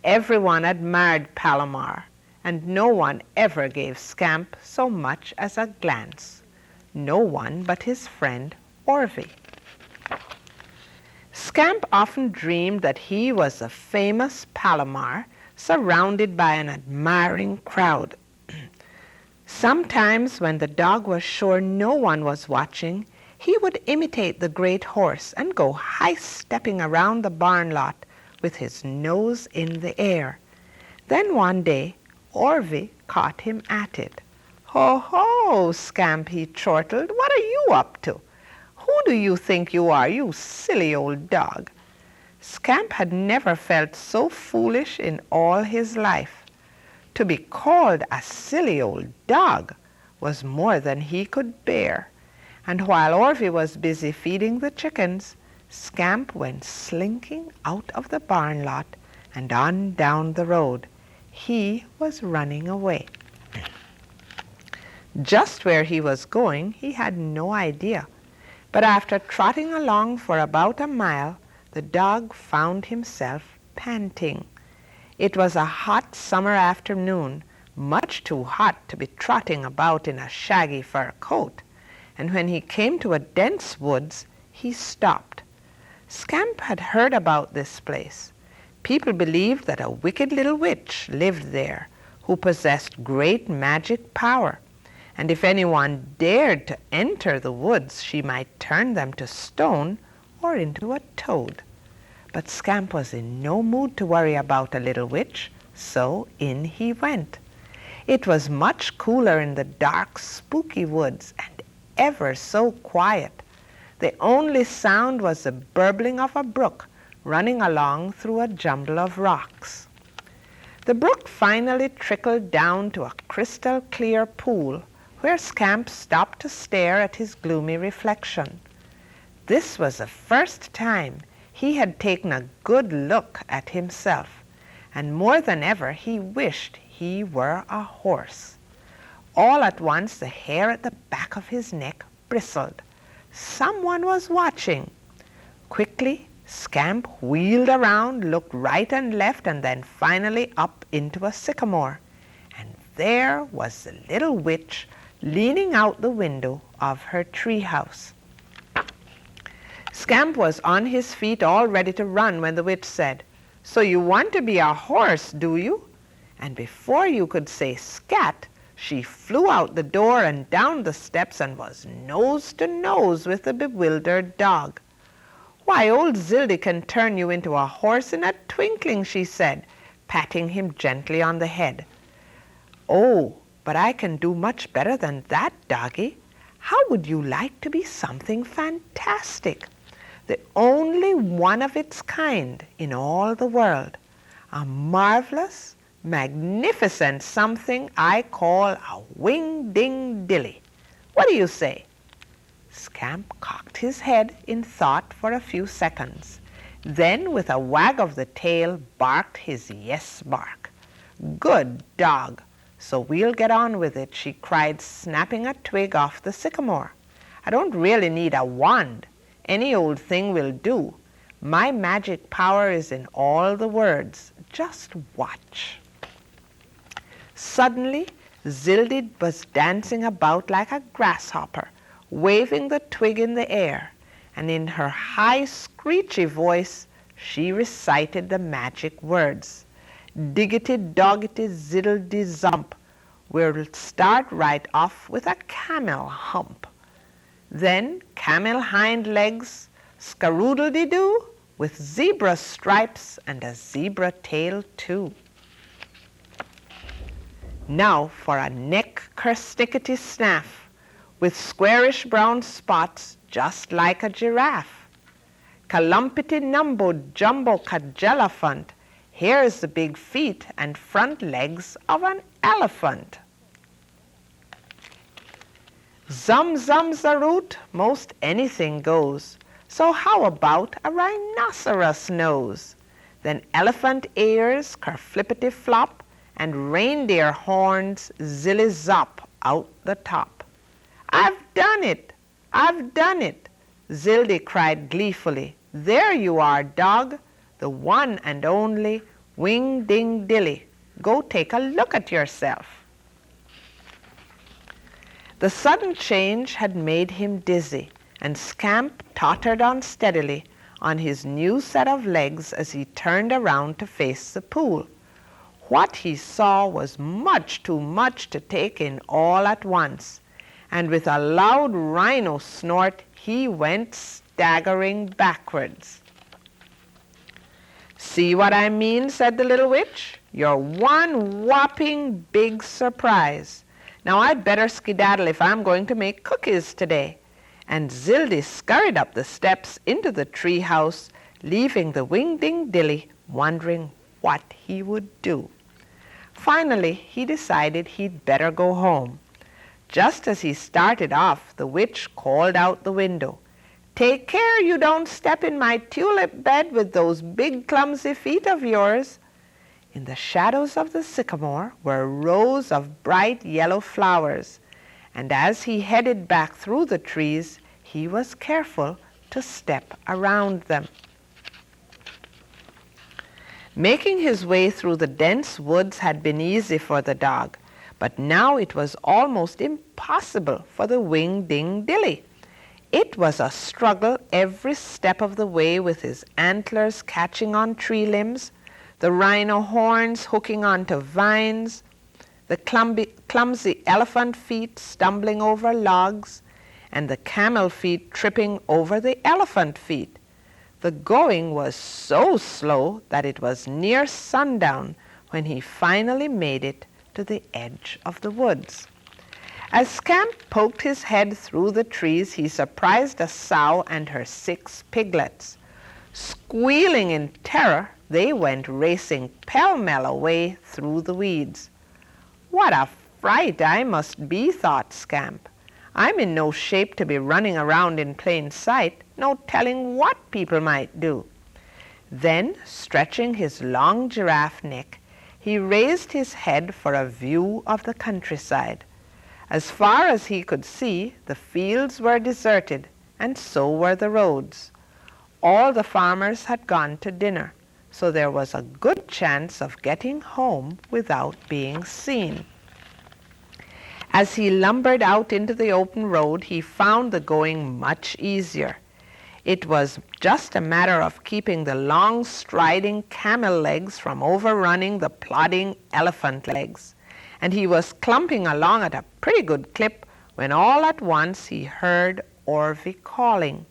Everyone admired Palomar, and no one ever gave Scamp so much as a glance. No one but his friend Orvie. Scamp often dreamed that he was a famous Palomar, surrounded by an admiring crowd. Sometimes, when the dog was sure no one was watching, he would imitate the great horse and go high-stepping around the barn lot with his nose in the air. Then one day, Orvie caught him at it. "Ho, ho, Scamp," he chortled, "what are you up to? Who do you think you are, you silly old dog?" Scamp had never felt so foolish in all his life. To be called a silly old dog was more than he could bear, and while Orvie was busy feeding the chickens, Scamp went slinking out of the barn lot and on down the road. He was running away. Just where he was going, he had no idea, but after trotting along for about a mile, the dog found himself panting. It was a hot summer afternoon, much too hot to be trotting about in a shaggy fur coat, and when he came to a dense woods, he stopped. Scamp had heard about this place. People believed that a wicked little witch lived there who possessed great magic power, and if anyone dared to enter the woods, she might turn them to stone or into a toad. But Scamp was in no mood to worry about a little witch, so in he went. It was much cooler in the dark, spooky woods, and ever so quiet. The only sound was the burbling of a brook running along through a jumble of rocks. The brook finally trickled down to a crystal-clear pool, where Scamp stopped to stare at his gloomy reflection. This was the first time he had taken a good look at himself, and more than ever he wished he were a horse. All at once the hair at the back of his neck bristled. Someone was watching. Quickly, Scamp wheeled around, looked right and left, and then finally up into a sycamore. And there was the little witch leaning out the window of her treehouse. Scamp was on his feet all ready to run when the witch said, "So you want to be a horse, do you?" And before you could say scat, she flew out the door and down the steps and was nose to nose with the bewildered dog. "Why, old Zildy can turn you into a horse in a twinkling," she said, patting him gently on the head. "Oh, but I can do much better than that, doggy. How would you like to be something fantastic? The only one of its kind in all the world. A marvelous, magnificent something I call a Wingdingdilly. What do you say?" Scamp cocked his head in thought for a few seconds, then with a wag of the tail barked his yes bark. "Good dog! So we'll get on with it," she cried, snapping a twig off the sycamore. "I don't really need a wand. Any old thing will do. My magic power is in all the words. Just watch." Suddenly, Zildy was dancing about like a grasshopper, waving the twig in the air, and in her high, screechy voice, she recited the magic words. "Diggity, doggity, ziddledy, zump. We'll start right off with a camel hump. Then camel hind legs, skaroodle-dee-doo, with zebra stripes and a zebra tail too. Now for a neck kerstickety-snaff, with squarish brown spots just like a giraffe. Kalumpity-numbo-jumbo-kajelephant, here's the big feet and front legs of an elephant. Zum-zum-zaroot, most anything goes. So how about a rhinoceros nose? Then elephant ears, kerflippity-flop, and reindeer horns, zilly-zop, out the top. I've done it! I've done it! Zildy cried gleefully. There you are, dog, the one and only Wingdingdilly. Go take a look at yourself. The sudden change had made him dizzy, and Scamp tottered unsteadily on his new set of legs as he turned around to face the pool. What he saw was much too much to take in all at once, and with a loud rhino snort, he went staggering backwards. See what I mean, said the little witch. You're one whopping big surprise. Now I'd better skedaddle if I'm going to make cookies today. And Zildy scurried up the steps into the tree house, leaving the Wingdingdilly wondering what he would do. Finally, he decided he'd better go home. Just as he started off, the witch called out the window, "Take care you don't step in my tulip bed with those big clumsy feet of yours." In the shadows of the sycamore were rows of bright yellow flowers, and as he headed back through the trees, he was careful to step around them. Making his way through the dense woods had been easy for the dog, but now it was almost impossible for the Wingdingdilly. It was a struggle every step of the way, with his antlers catching on tree limbs, the rhino horns hooking onto vines, the clumsy elephant feet stumbling over logs, and the camel feet tripping over the elephant feet. The going was so slow that it was near sundown when he finally made it to the edge of the woods. As Scamp poked his head through the trees, he surprised a sow and her 6 piglets. Squealing in terror, they went racing pell-mell away through the weeds. What a fright I must be, thought Scamp. I'm in no shape to be running around in plain sight, no telling what people might do. Then, stretching his long giraffe neck, he raised his head for a view of the countryside. As far as he could see, the fields were deserted, and so were the roads. All the farmers had gone to dinner, so there was a good chance of getting home without being seen. As he lumbered out into the open road, he found the going much easier. It was just a matter of keeping the long striding camel legs from overrunning the plodding elephant legs, and he was clumping along at a pretty good clip when all at once he heard Orvie calling,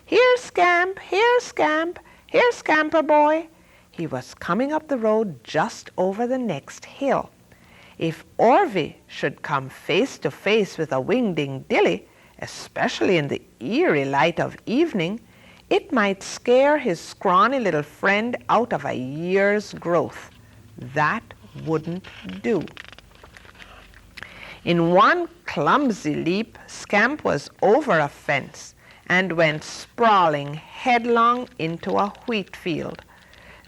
"Here, Scamp, here, Scamp, here, Scamper boy." He was coming up the road just over the next hill. If Orvie should come face to face with a Wingdingdilly, especially in the eerie light of evening, it might scare his scrawny little friend out of a year's growth. That wouldn't do. In one clumsy leap, Scamp was over a fence and went sprawling headlong into a wheat field.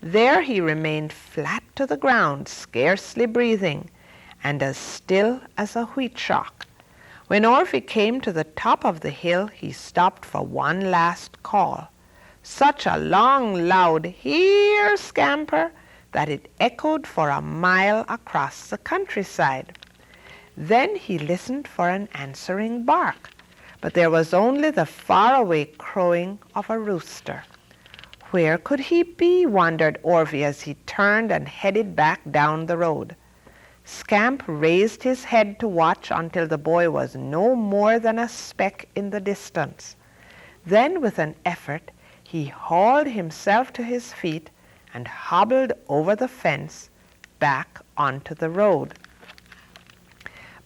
There he remained flat to the ground, scarcely breathing, and as still as a wheat shock. When Orvie came to the top of the hill, he stopped for one last call. Such a long, loud "Here, Scamper," that it echoed for a mile across the countryside. Then he listened for an answering bark, but there was only the faraway crowing of a rooster. Where could he be, wondered Orvie as he turned and headed back down the road. Scamp raised his head to watch until the boy was no more than a speck in the distance. Then, with an effort, he hauled himself to his feet and hobbled over the fence back onto the road.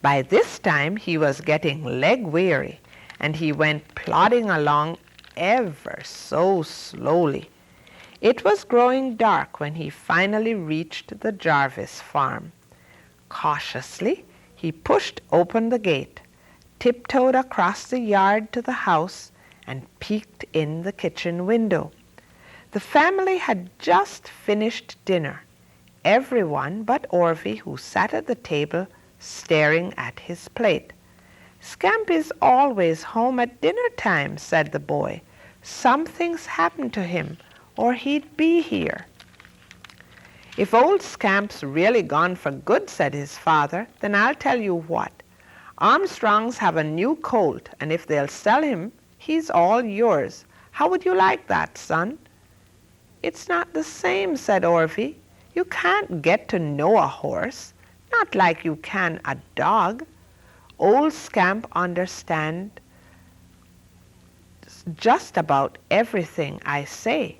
By this time he was getting leg-weary, and he went plodding along ever so slowly. It was growing dark when he finally reached the Jarvis farm. Cautiously, he pushed open the gate, tiptoed across the yard to the house, and peeked in the kitchen window. The family had just finished dinner, everyone but Orvie, who sat at the table staring at his plate. "Scamp is always home at dinner time," said the boy. "Something's happened to him, or he'd be here." "If old Scamp's really gone for good," said his father, "then I'll tell you what. Armstrongs have a new colt, and if they'll sell him, he's all yours. How would you like that, son?" "It's not the same," said Orvie. "You can't get to know a horse, not like you can a dog. Old Scamp understands just about everything I say.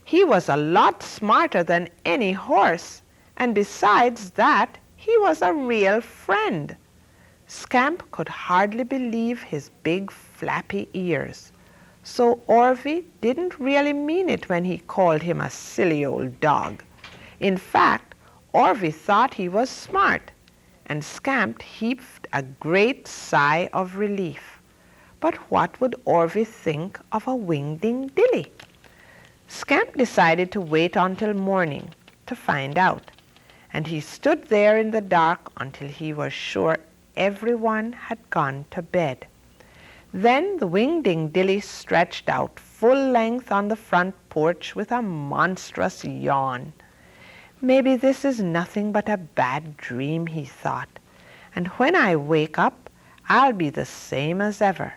He was a lot smarter than any horse, and besides that, he was a real friend." Scamp could hardly believe his big flappy ears. So Orvie didn't really mean it when he called him a silly old dog. In fact, Orvie thought he was smart, and Scamp heaved a great sigh of relief. But what would Orvie think of a Wingdingdilly? Scamp decided to wait until morning to find out, and he stood there in the dark until he was sure everyone had gone to bed. Then the Wingdingdilly stretched out full length on the front porch with a monstrous yawn. "Maybe this is nothing but a bad dream," he thought, "and when I wake up, I'll be the same as ever."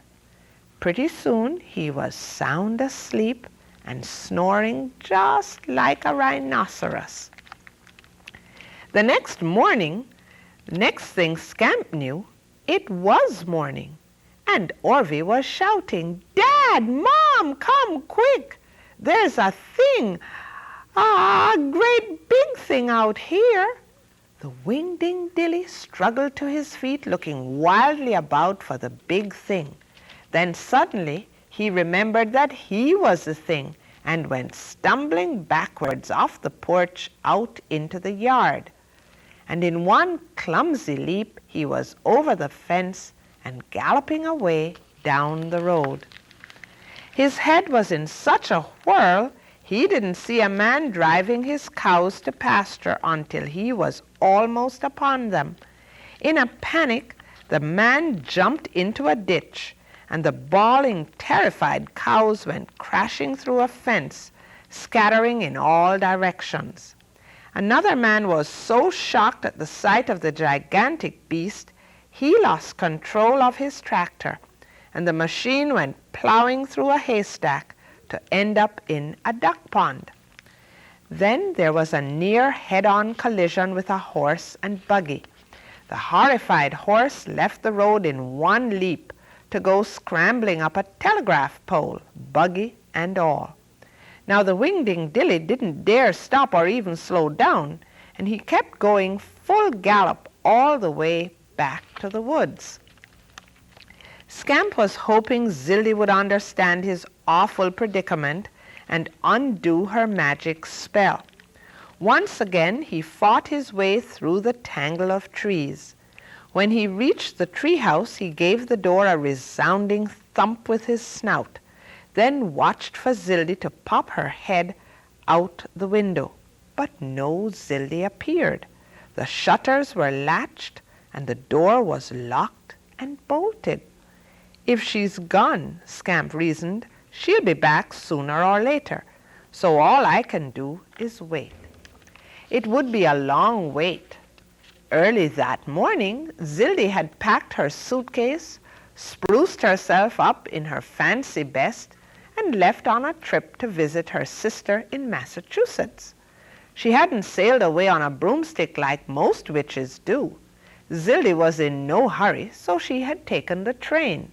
Pretty soon he was sound asleep and snoring just like a rhinoceros. The next morning, next thing Scamp knew, it was morning, and Orvie was shouting, "Dad, Mom, come quick! There's a thing, a great big thing out here." The Wingdingdilly struggled to his feet, looking wildly about for the big thing. Then suddenly he remembered that he was the thing and went stumbling backwards off the porch out into the yard. And in one clumsy leap he was over the fence and galloping away down the road. His head was in such a whirl he didn't see a man driving his cows to pasture until he was almost upon them. In a panic, the man jumped into a ditch, and the bawling, terrified cows went crashing through a fence, scattering in all directions. Another man was so shocked at the sight of the gigantic beast, he lost control of his tractor, and the machine went plowing through a haystack to end up in a duck pond. Then there was a near head-on collision with a horse and buggy. The horrified horse left the road in one leap to go scrambling up a telegraph pole, buggy and all. Now the Wingdingdilly didn't dare stop or even slow down, and he kept going full gallop all the way back to the woods. Scamp was hoping Zildy would understand his awful predicament and undo her magic spell. Once again he fought his way through the tangle of trees. When he reached the treehouse, he gave the door a resounding thump with his snout, then watched for Zildy to pop her head out the window. But no Zildy appeared. The shutters were latched, and the door was locked and bolted. "If she's gone," Scamp reasoned, "she'll be back sooner or later, so all I can do is wait." It would be a long wait. Early that morning, Zildy had packed her suitcase, spruced herself up in her fancy best, and left on a trip to visit her sister in Massachusetts. She hadn't sailed away on a broomstick like most witches do. Zildy was in no hurry, so she had taken the train.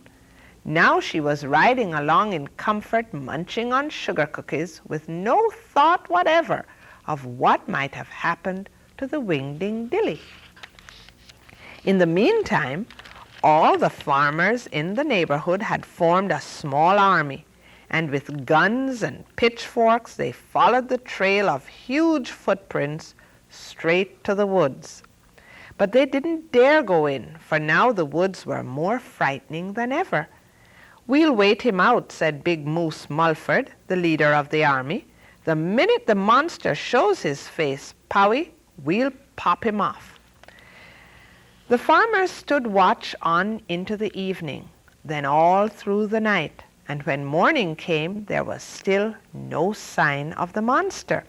Now she was riding along in comfort, munching on sugar cookies, with no thought whatever of what might have happened to the Wingdingdilly. In the meantime, all the farmers in the neighborhood had formed a small army, and with guns and pitchforks they followed the trail of huge footprints straight to the woods. But they didn't dare go in, for now the woods were more frightening than ever. "We'll wait him out," said Big Moose Mulford, the leader of the army. "The minute the monster shows his face, Powie, we'll pop him off." The farmers stood watch on into the evening, then all through the night, and when morning came there was still no sign of the monster.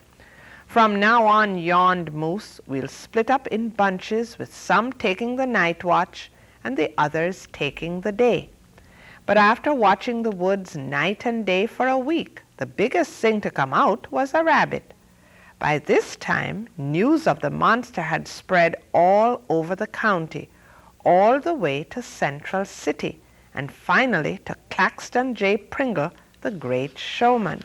"From now on," yawned Moose, "we'll split up in bunches, with some taking the night watch and the others taking the day." But after watching the woods night and day for a week, the biggest thing to come out was a rabbit. By this time, news of the monster had spread all over the county, all the way to Central City, and finally to Claxton J. Pringle, the great showman.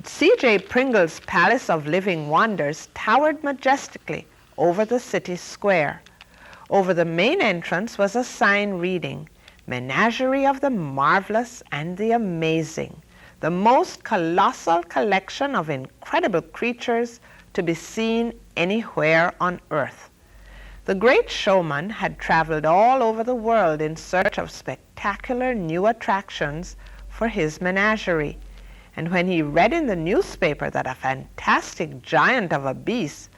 C.J. Pringle's Palace of Living Wonders towered majestically over the city square. Over the main entrance was a sign reading, "Menagerie of the Marvelous and the Amazing, the most colossal collection of incredible creatures to be seen anywhere on earth." The great showman had traveled all over the world in search of spectacular new attractions for his menagerie, and when he read in the newspaper that a fantastic giant of a beast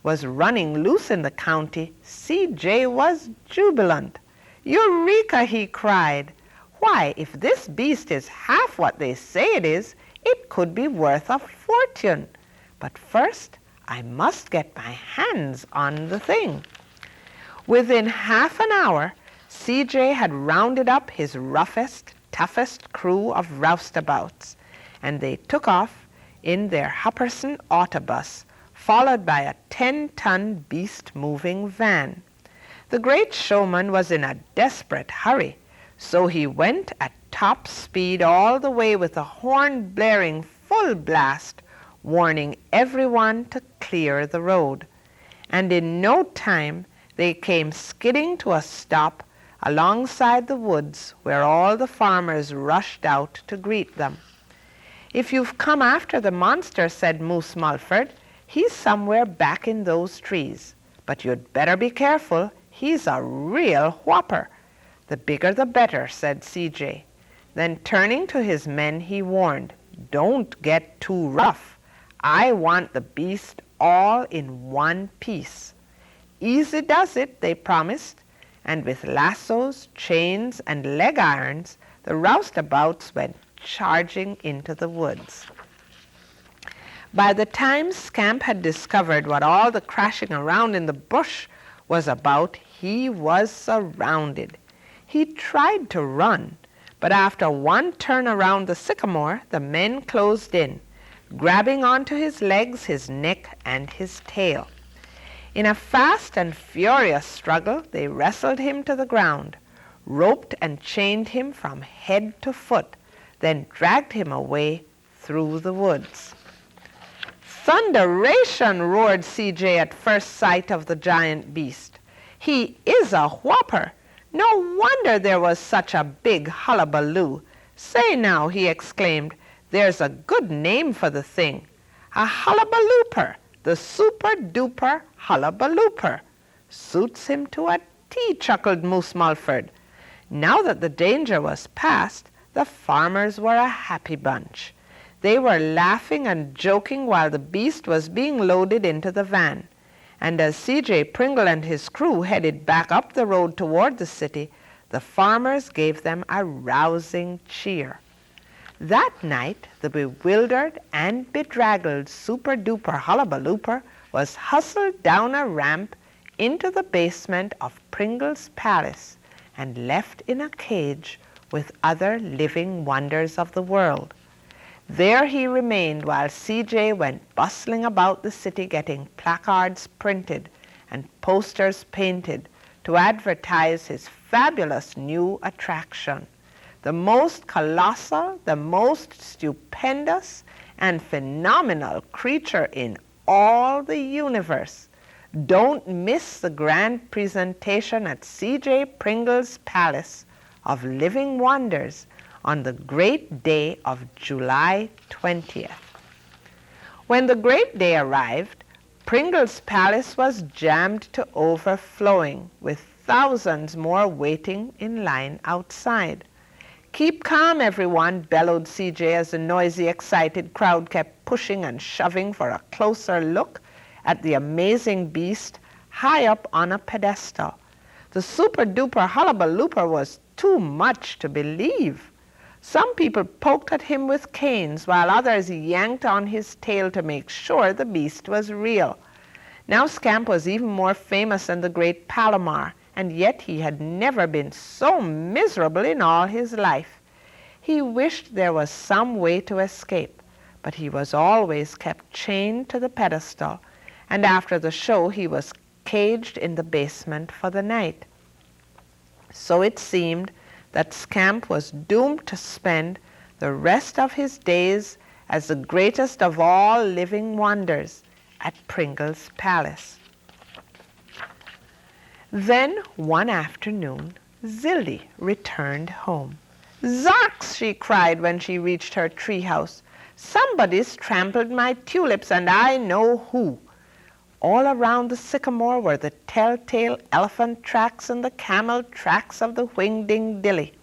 was running loose in the county, C.J. was jubilant. "Eureka!" he cried. "Why, if this beast is half what they say it is, it could be worth a fortune. But first, I must get my hands on the thing." Within half an hour, C.J. had rounded up his roughest, toughest crew of roustabouts, and they took off in their Hupperson autobus, followed by a 10-ton beast-moving van. The great showman was in a desperate hurry, so he went at top speed all the way with the horn blaring full blast, warning everyone to clear the road. And in no time they came skidding to a stop alongside the woods, where all the farmers rushed out to greet them. "If you've come after the monster," said Moose Mulford, "he's somewhere back in those trees. But you'd better be careful. He's a real whopper." "The bigger the better," said C.J. Then turning to his men, he warned, "Don't get too rough. I want the beast all in one piece." "Easy does it," they promised, and with lassos, chains, and leg irons, the roustabouts went charging into the woods. By the time Scamp had discovered what all the crashing around in the bush was about, he was surrounded. He tried to run, but after one turn around the sycamore, the men closed in, grabbing onto his legs, his neck, and his tail. In a fast and furious struggle, they wrestled him to the ground, roped and chained him from head to foot, then dragged him away through the woods. "Thunderation!" roared C.J. at first sight of the giant beast. "He is a whopper! No wonder there was such a big hullabaloo. Say now," he exclaimed, "there's a good name for the thing. A hullabalooper, the super-duper hullabalooper." "Suits him to a T," chuckled Moose Mulford. Now that the danger was past, the farmers were a happy bunch. They were laughing and joking while the beast was being loaded into the van. And as C.J. Pringle and his crew headed back up the road toward the city, the farmers gave them a rousing cheer. That night, the bewildered and bedraggled super-duper hullabalooper was hustled down a ramp into the basement of Pringle's palace and left in a cage with other living wonders of the world. There he remained while C.J. went bustling about the city getting placards printed and posters painted to advertise his fabulous new attraction, the most colossal, the most stupendous, and phenomenal creature in all the universe. Don't miss the grand presentation at C.J. Pringle's Palace of Living Wonders on the great day of July 20th. When the great day arrived, Pringle's Palace was jammed to overflowing with thousands more waiting in line outside. "Keep calm, everyone," bellowed CJ as the noisy, excited crowd kept pushing and shoving for a closer look at the amazing beast high up on a pedestal. The super-duper hullabalooper was too much to believe. Some people poked at him with canes, while others yanked on his tail to make sure the beast was real. Now Scamp was even more famous than the great Palomar, and yet he had never been so miserable in all his life. He wished there was some way to escape, but he was always kept chained to the pedestal, and after the show he was caged in the basement for the night. So it seemed that Scamp was doomed to spend the rest of his days as the greatest of all living wonders at Pringle's Palace. Then one afternoon, Zildy returned home. "Zarks!" she cried when she reached her treehouse. "Somebody's trampled my tulips, and I know who." All around the sycamore were the telltale elephant tracks and the camel tracks of the Wingdingdilly.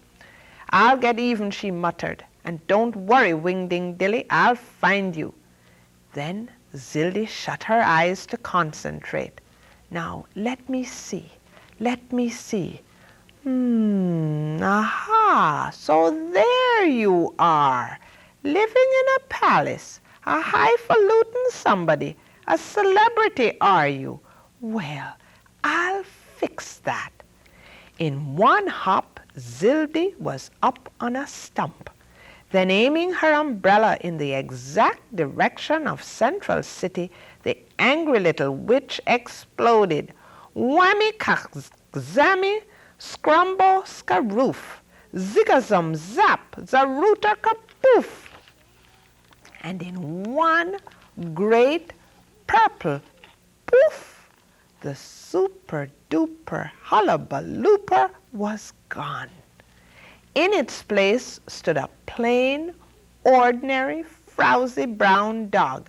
"I'll get even," she muttered. "And don't worry, Wingdingdilly, I'll find you." Then Zildy shut her eyes to concentrate. "Now, let me see. Aha, so there you are, living in a palace, a highfalutin somebody, a celebrity, are you? Well, I'll fix that." In one hop, Zildy was up on a stump. Then, aiming her umbrella in the exact direction of Central City, the angry little witch exploded. "Whammy zammy, scrumbo scaroof, zigazum zap, zaruta kapoof." And in one great purple poof, the super-duper hullabalooper was gone. In its place stood a plain, ordinary, frowsy brown dog.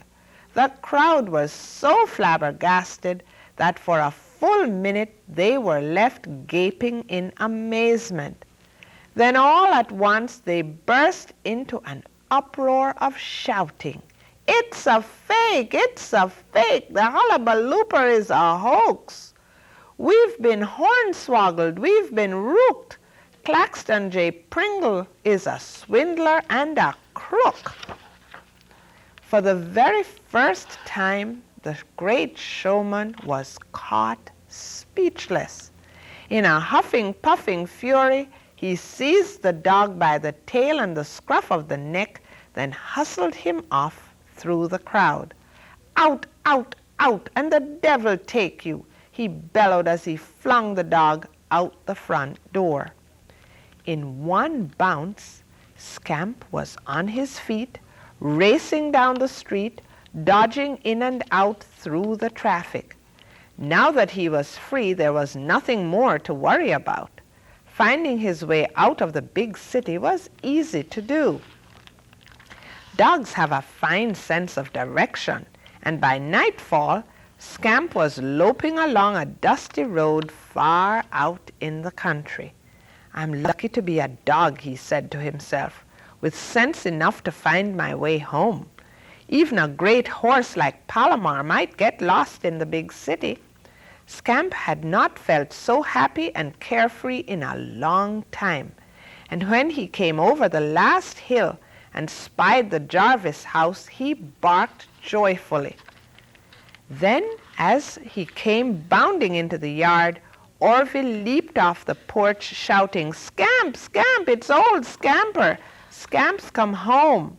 The crowd was so flabbergasted that for a full minute they were left gaping in amazement. Then all at once they burst into an uproar of shouting. "It's a fake! It's a fake! The hullabalooper is a hoax! We've been hornswoggled! We've been rooked! Claxton J. Pringle is a swindler and a crook." For the very first time, the great showman was caught speechless. In a huffing, puffing fury, he seized the dog by the tail and the scruff of the neck, then hustled him off through the crowd. "Out, out, out, and the devil take you!" he bellowed as he flung the dog out the front door. In one bounce, Scamp was on his feet, racing down the street, dodging in and out through the traffic. Now that he was free, there was nothing more to worry about. Finding his way out of the big city was easy to do. Dogs have a fine sense of direction, and by nightfall, Scamp was loping along a dusty road far out in the country. "I'm lucky to be a dog," he said to himself, "with sense enough to find my way home. Even a great horse like Palomar might get lost in the big city." Scamp had not felt so happy and carefree in a long time, and when he came over the last hill and spied the Jarvis house, he barked joyfully. Then, as he came bounding into the yard, Orville leaped off the porch shouting, "Scamp, Scamp, it's old Scamper! Scamp's come home!"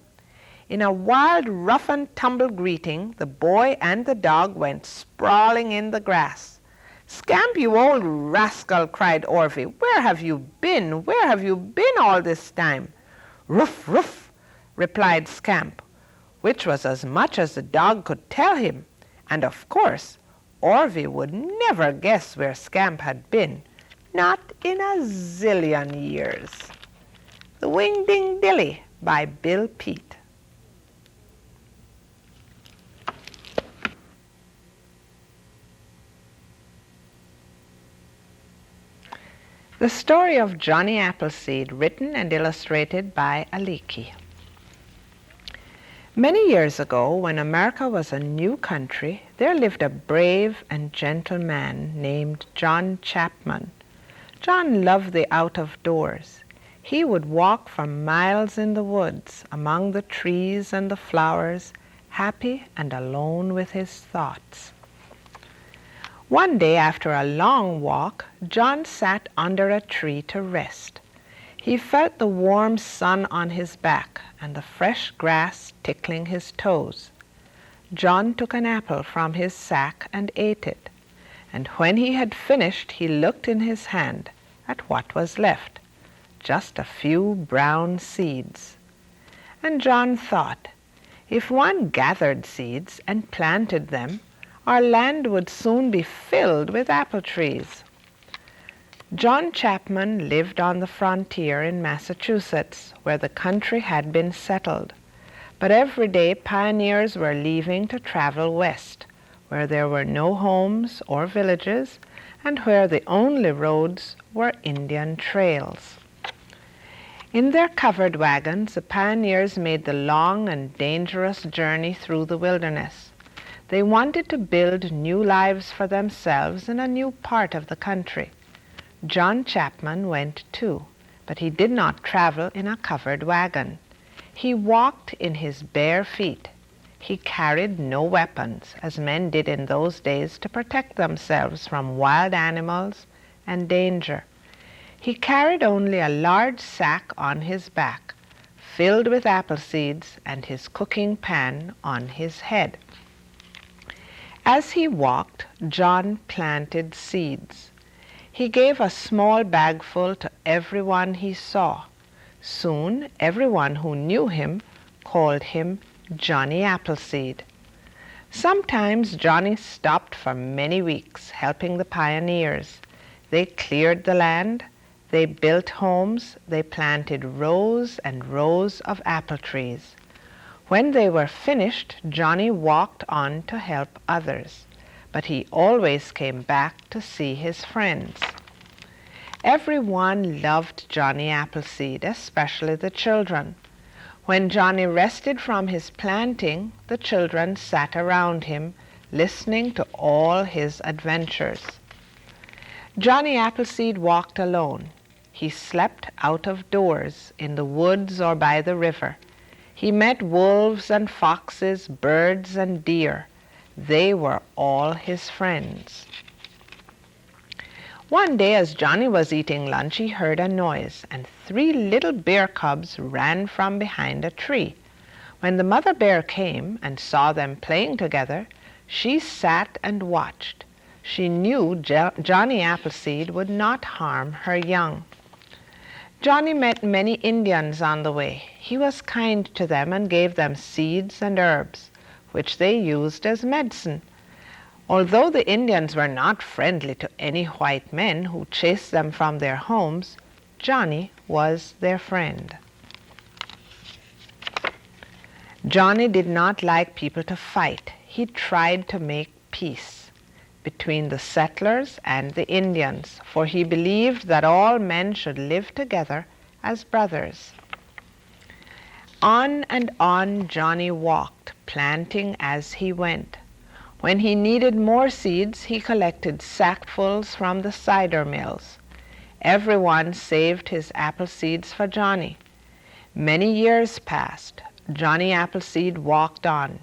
In a wild rough-and-tumble greeting, the boy and the dog went sprawling in the grass. "Scamp, you old rascal!" cried Orville. "Where have you been? Where have you been all this time?" "Ruff, ruff," replied Scamp, which was as much as the dog could tell him. And of course, Orville would never guess where Scamp had been, not in a zillion years. The Wingdingdilly by Bill Peet. The story of Johnny Appleseed, written and illustrated by Aliki. Many years ago, when America was a new country, there lived a brave and gentle man named John Chapman. John loved the out of doors. He would walk for miles in the woods, among the trees and the flowers, happy and alone with his thoughts. One day after a long walk, John sat under a tree to rest. He felt the warm sun on his back and the fresh grass tickling his toes. John took an apple from his sack and ate it, and when he had finished, he looked in his hand at what was left, just a few brown seeds. And John thought, if one gathered seeds and planted them, our land would soon be filled with apple trees. John Chapman lived on the frontier in Massachusetts, where the country had been settled. But every day pioneers were leaving to travel west, where there were no homes or villages, and where the only roads were Indian trails. In their covered wagons, the pioneers made the long and dangerous journey through the wilderness. They wanted to build new lives for themselves in a new part of the country. John Chapman went too, but he did not travel in a covered wagon. He walked in his bare feet. He carried no weapons, as men did in those days to protect themselves from wild animals and danger. He carried only a large sack on his back, filled with apple seeds, and his cooking pan on his head. As he walked, John planted seeds. He gave a small bagful to everyone he saw. Soon, everyone who knew him called him Johnny Appleseed. Sometimes Johnny stopped for many weeks helping the pioneers. They cleared the land, they built homes, they planted rows and rows of apple trees. When they were finished, Johnny walked on to help others, but he always came back to see his friends. Everyone loved Johnny Appleseed, especially the children. When Johnny rested from his planting, the children sat around him, listening to all his adventures. Johnny Appleseed walked alone. He slept out of doors, in the woods or by the river. He met wolves and foxes, birds and deer. They were all his friends. One day as Johnny was eating lunch, he heard a noise, and 3 little bear cubs ran from behind a tree. When the mother bear came and saw them playing together, she sat and watched. She knew Johnny Appleseed would not harm her young. Johnny met many Indians on the way. He was kind to them and gave them seeds and herbs, which they used as medicine. Although the Indians were not friendly to any white men who chased them from their homes, Johnny was their friend. Johnny did not like people to fight. He tried to make peace between the settlers and the Indians, for he believed that all men should live together as brothers. On and on Johnny walked, planting as he went. When he needed more seeds, he collected sackfuls from the cider mills. Everyone saved his apple seeds for Johnny. Many years passed. Johnny Appleseed walked on.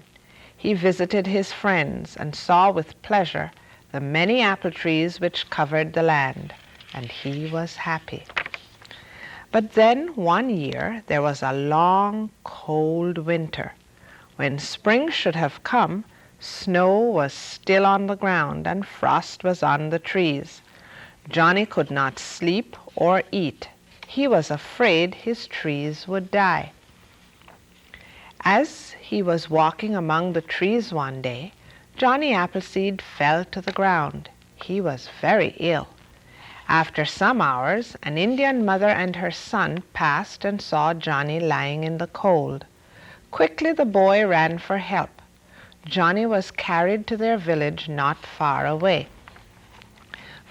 He visited his friends and saw with pleasure the many apple trees which covered the land, and he was happy. But then one year there was a long, cold winter. When spring should have come, snow was still on the ground and frost was on the trees. Johnny could not sleep or eat. He was afraid his trees would die. As he was walking among the trees one day, Johnny Appleseed fell to the ground. He was very ill. After some hours, an Indian mother and her son passed and saw Johnny lying in the cold. Quickly the boy ran for help. Johnny was carried to their village not far away.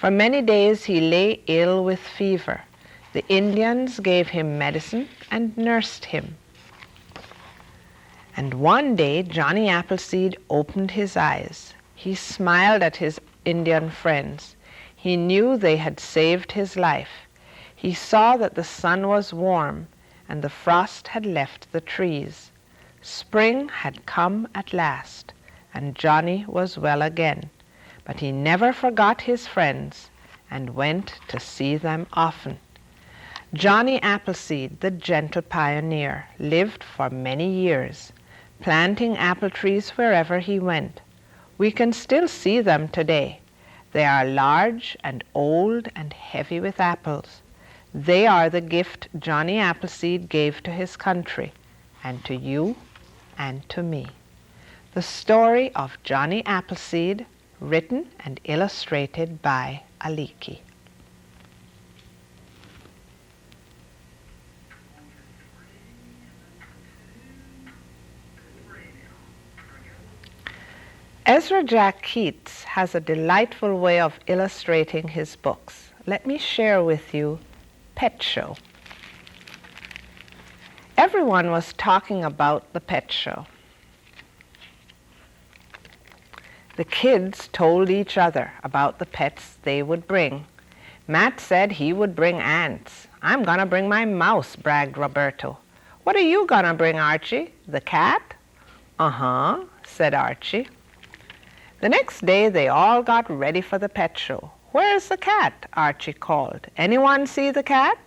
For many days he lay ill with fever. The Indians gave him medicine and nursed him. And one day Johnny Appleseed opened his eyes. He smiled at his Indian friends. He knew they had saved his life. He saw that the sun was warm and the frost had left the trees. Spring had come at last, and Johnny was well again. But he never forgot his friends and went to see them often. Johnny Appleseed, the gentle pioneer, lived for many years, planting apple trees wherever he went. We can still see them today. They are large and old and heavy with apples. They are the gift Johnny Appleseed gave to his country, and to you and to me. The story of Johnny Appleseed, written and illustrated by Aliki. Ezra Jack Keats has a delightful way of illustrating his books. Let me share with you Pet Show. Everyone was talking about the pet show. The kids told each other about the pets they would bring. Matt said he would bring ants. I'm gonna bring my mouse, bragged Roberto. What are you gonna bring, Archie? The cat? Uh-huh, said Archie. The next day they all got ready for the pet show. Where's the cat? Archie called. Anyone see the cat?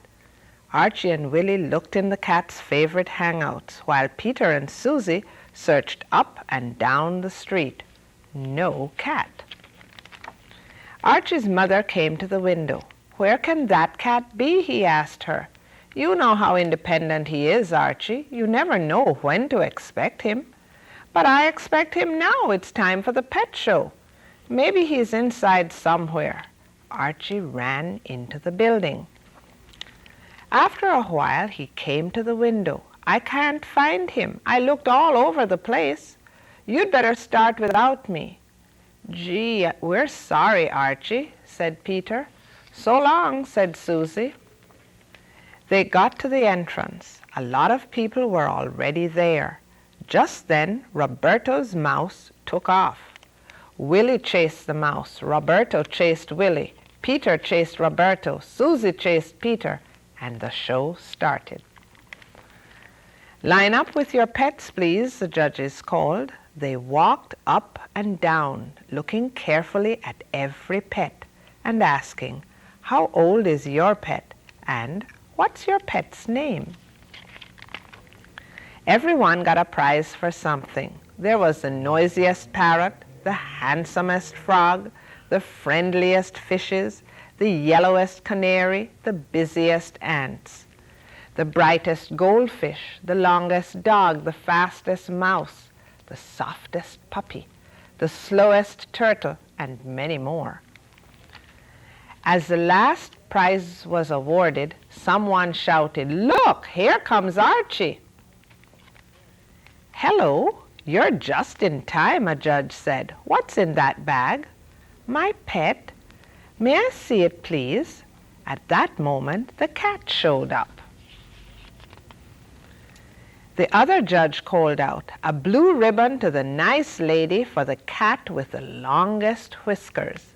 Archie and Willie looked in the cat's favorite hangouts, while Peter and Susie searched up and down the street. No cat. Archie's mother came to the window. Where can that cat be? He asked her. You know how independent he is, Archie. You never know when to expect him. But I expect him now. It's time for the pet show. Maybe he's inside somewhere. Archie ran into the building. After a while, he came to the window. I can't find him. I looked all over the place. You'd better start without me. Gee, we're sorry, Archie, said Peter. So long, said Susie. They got to the entrance. A lot of people were already there. Just then, Roberto's mouse took off. Willie chased the mouse. Roberto chased Willie. Peter chased Roberto. Susie chased Peter. And the show started. Line up with your pets, please, the judges called. They walked up and down, looking carefully at every pet and asking, how old is your pet? And what's your pet's name? Everyone got a prize for something. There was the noisiest parrot, the handsomest frog, the friendliest fishes, the yellowest canary, the busiest ants, the brightest goldfish, the longest dog, the fastest mouse, the softest puppy, the slowest turtle, and many more. As the last prize was awarded, someone shouted, "Look, here comes Archie." "Hello, you're just in time," a judge said. "What's in that bag?" "My pet." "May I see it, please?" At that moment, the cat showed up. The other judge called out, "A blue ribbon to the nice lady for the cat with the longest whiskers."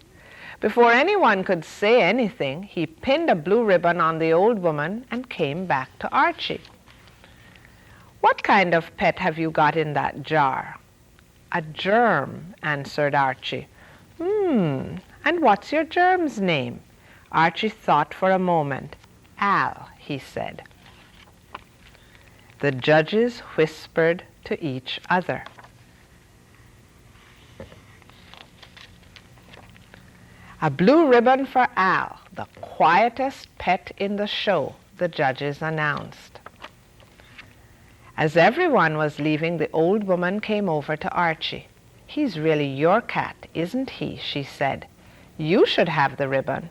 Before anyone could say anything, he pinned a blue ribbon on the old woman and came back to Archie. "What kind of pet have you got in that jar?" "A germ," answered Archie. And what's your germ's name?" Archie thought for a moment. "Al," he said. The judges whispered to each other. "A blue ribbon for Al, the quietest pet in the show," the judges announced. As everyone was leaving, the old woman came over to Archie. "He's really your cat, isn't he?" she said. "You should have the ribbon."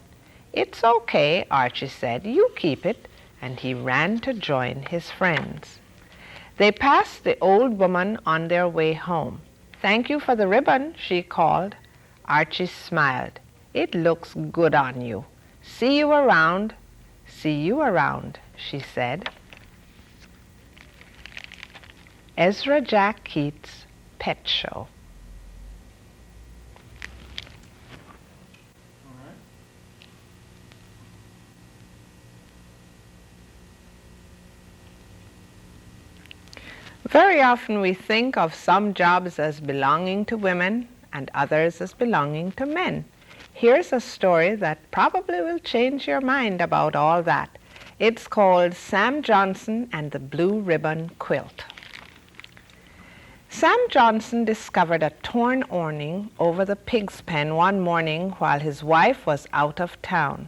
"It's okay," Archie said. "You keep it." And he ran to join his friends. They passed the old woman on their way home. "Thank you for the ribbon," she called. Archie smiled. It looks good on you. See you around, she said. Ezra Jack Keats' Pet Show. Very often we think of some jobs as belonging to women and others as belonging to men. Here's a story that probably will change your mind about all that. It's called Sam Johnson and the Blue Ribbon Quilt. Sam Johnson discovered a torn awning over the pig's pen one morning while his wife was out of town.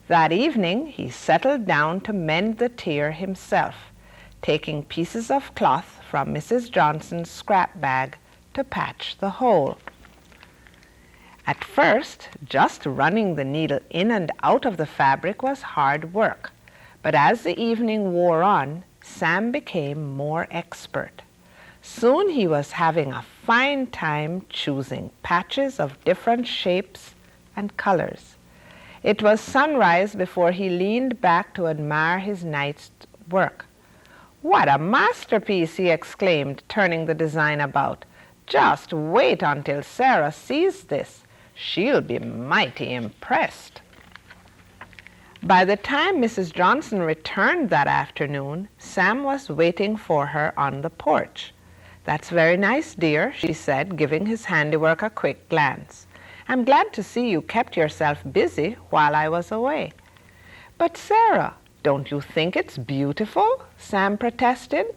That evening he settled down to mend the tear himself, taking pieces of cloth from Mrs. Johnson's scrap bag to patch the hole. At first, just running the needle in and out of the fabric was hard work, but as the evening wore on, Sam became more expert. Soon he was having a fine time choosing patches of different shapes and colors. It was sunrise before he leaned back to admire his night's work. "What a masterpiece!" he exclaimed, turning the design about. "Just wait until Sarah sees this. She'll be mighty impressed." By the time Mrs. Johnson returned that afternoon, Sam was waiting for her on the porch. "That's very nice, dear," she said, giving his handiwork a quick glance. "I'm glad to see you kept yourself busy while I was away." "But Sarah, don't you think it's beautiful?" Sam protested.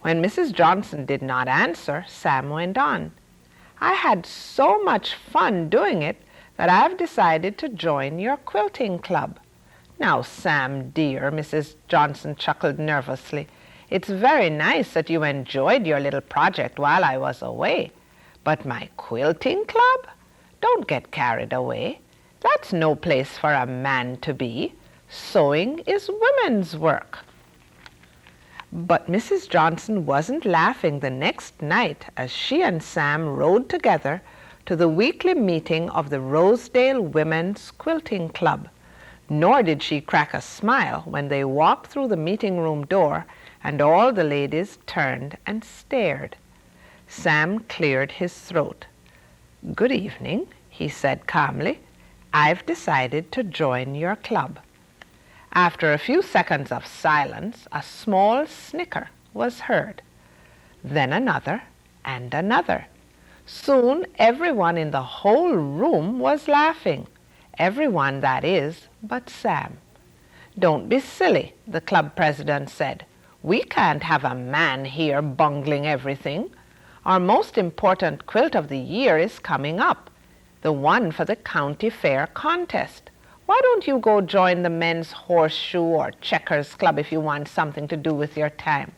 When Mrs. Johnson did not answer, Sam went on. "I had so much fun doing it that I've decided to join your quilting club." "Now, Sam, dear," Mrs. Johnson chuckled nervously, "it's very nice that you enjoyed your little project while I was away. But my quilting club? Don't get carried away. That's no place for a man to be. Sewing is women's work." But Mrs. Johnson wasn't laughing the next night as she and Sam rode together to the weekly meeting of the Rosedale Women's Quilting Club. Nor did she crack a smile when they walked through the meeting room door and all the ladies turned and stared. Sam cleared his throat. "Good evening," he said calmly. "I've decided to join your club." After a few seconds of silence, a small snicker was heard. Then another and another. Soon everyone in the whole room was laughing. Everyone, that is, but Sam. "Don't be silly," the club president said. "We can't have a man here bungling everything. Our most important quilt of the year is coming up, the one for the county fair contest. Why don't you go join the men's horseshoe or checkers club if you want something to do with your time?"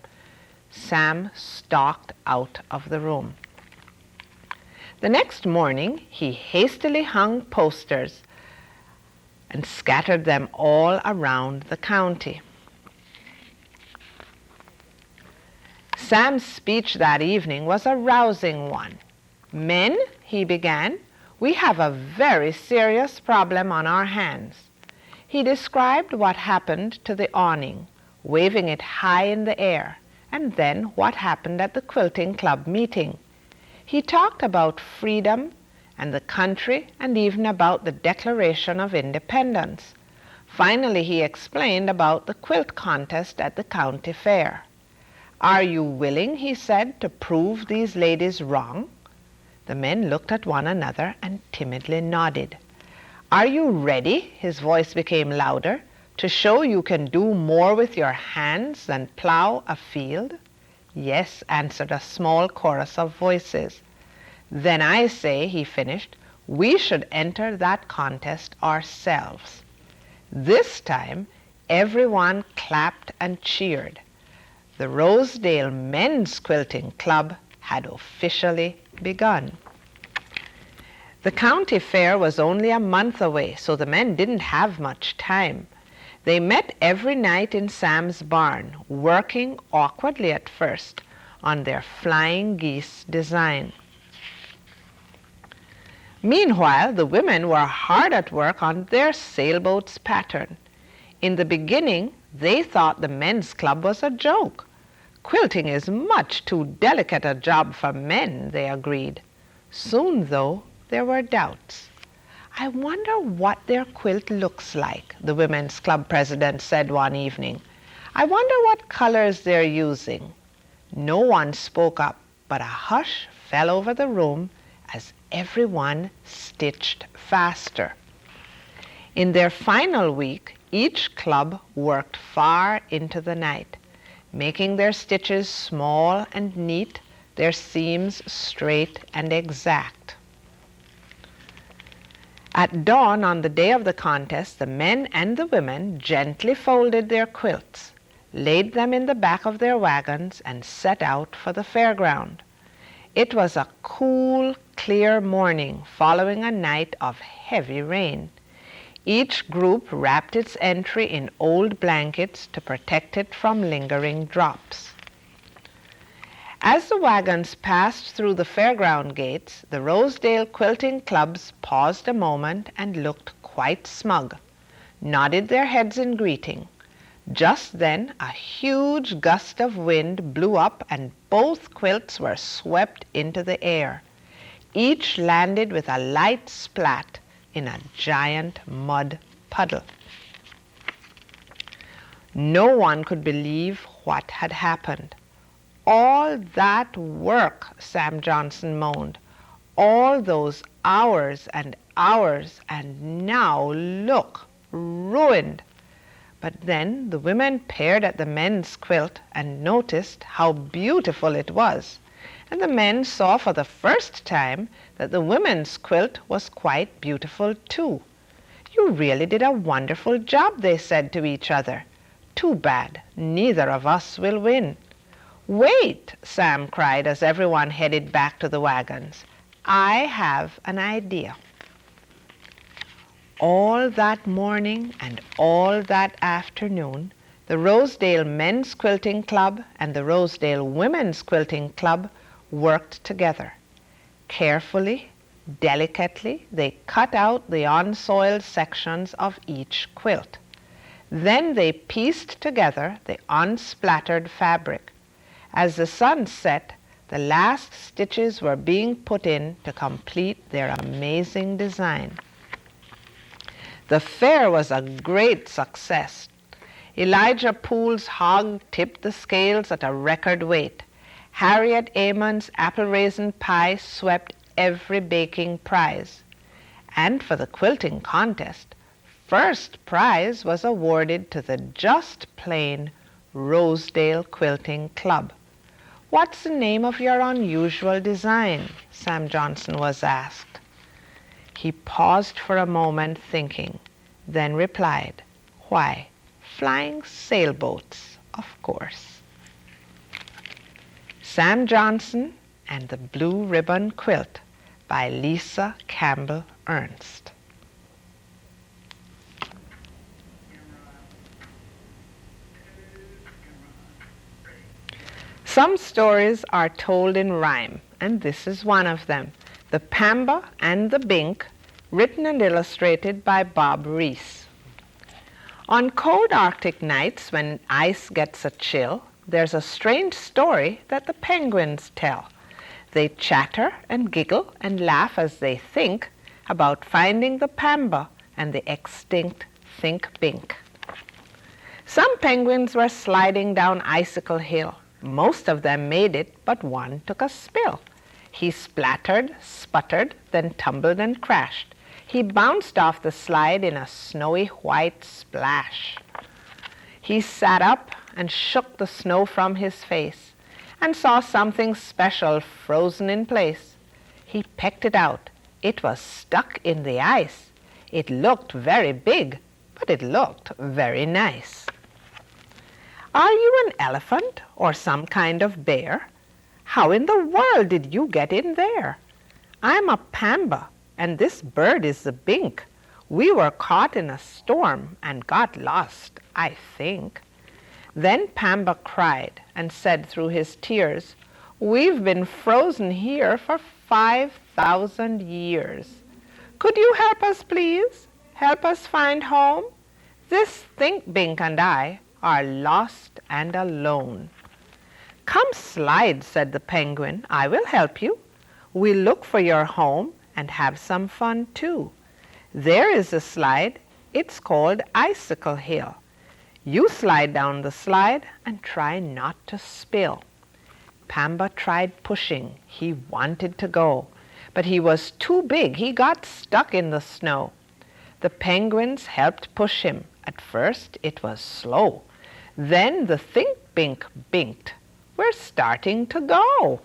Sam stalked out of the room. The next morning, he hastily hung posters and scattered them all around the county. Sam's speech that evening was a rousing one. "Men," he began, "we have a very serious problem on our hands." He described what happened to the awning, waving it high in the air, and then what happened at the quilting club meeting. He talked about freedom and the country and even about the Declaration of Independence. Finally, he explained about the quilt contest at the county fair. "Are you willing," he said, "to prove these ladies wrong?" The men looked at one another and timidly nodded. "Are you ready," his voice became louder, "to show you can do more with your hands than plow a field?" "Yes," answered a small chorus of voices. "Then I say," he finished, "we should enter that contest ourselves." This time, everyone clapped and cheered. The Rosedale Men's Quilting Club had officially begun. The county fair was only a month away, so the men didn't have much time. They met every night in Sam's barn, working awkwardly at first on their flying geese design. Meanwhile, the women were hard at work on their sailboat's pattern. In the beginning, they thought the men's club was a joke. Quilting is much too delicate a job for men, they agreed. Soon, though, there were doubts. I wonder what their quilt looks like, the women's club president said one evening. I wonder what colors they're using. No one spoke up, but a hush fell over the room as everyone stitched faster. In their final week, each club worked far into the night, making their stitches small and neat, their seams straight and exact. At dawn on the day of the contest, the men and the women gently folded their quilts, laid them in the back of their wagons, and set out for the fairground. It was a cool, clear morning following a night of heavy rain. Each group wrapped its entry in old blankets to protect it from lingering drops. As the wagons passed through the fairground gates, the Rosedale quilting clubs paused a moment and looked quite smug, nodded their heads in greeting. Just then, a huge gust of wind blew up and both quilts were swept into the air. Each landed with a light splat in a giant mud puddle. No one could believe what had happened. All that work, Sam Johnson moaned. All those hours and hours, and now look, ruined. But then the women peered at the men's quilt and noticed how beautiful it was. And the men saw for the first time that the women's quilt was quite beautiful too. You really did a wonderful job, they said to each other. Too bad, neither of us will win. Wait, Sam cried as everyone headed back to the wagons. I have an idea. All that morning and all that afternoon, the Rosedale Men's Quilting Club and the Rosedale Women's Quilting Club worked together. Carefully, delicately, they cut out the unsoiled sections of each quilt. Then they pieced together the unsplattered fabric. As the sun set, the last stitches were being put in to complete their amazing design. The fair was a great success. Elijah Poole's hog tipped the scales at a record weight. Harriet Amon's apple raisin pie swept every baking prize. And for the quilting contest, first prize was awarded to the just plain Rosedale Quilting Club. What's the name of your unusual design? Sam Johnson was asked. He paused for a moment thinking, then replied, Why, flying sailboats, of course. Sam Johnson and the Blue Ribbon Quilt by Lisa Campbell Ernst. Some stories are told in rhyme, and this is one of them. The Pamba and the Bink, written and illustrated by Bob Reese. On cold Arctic nights when ice gets a chill, there's a strange story that the penguins tell. They chatter and giggle and laugh as they think about finding the Pamba and the extinct Bink. Some penguins were sliding down Icicle Hill. Most of them made it, but one took a spill. He splattered, sputtered, then tumbled and crashed. He bounced off the slide in a snowy white splash. He sat up and shook the snow from his face and saw something special frozen in place. He pecked it out. It was stuck in the ice. It looked very big, but it looked very nice. Are you an elephant or some kind of bear? How in the world did you get in there? I'm a Pamba, and this bird is the Bink. We were caught in a storm and got lost, I think. Then Pamba cried and said through his tears, We've been frozen here for 5,000 years. Could you help us, please? Help us find home? This Think Bink and I are lost and alone. Come slide, said the penguin. I will help you. We'll look for your home and have some fun too. There is a slide. It's called Icicle Hill. You slide down the slide and try not to spill. Pamba tried pushing. He wanted to go, but he was too big. He got stuck in the snow. The penguins helped push him. At first it was slow. Then the Think Bink binked. We're starting to go.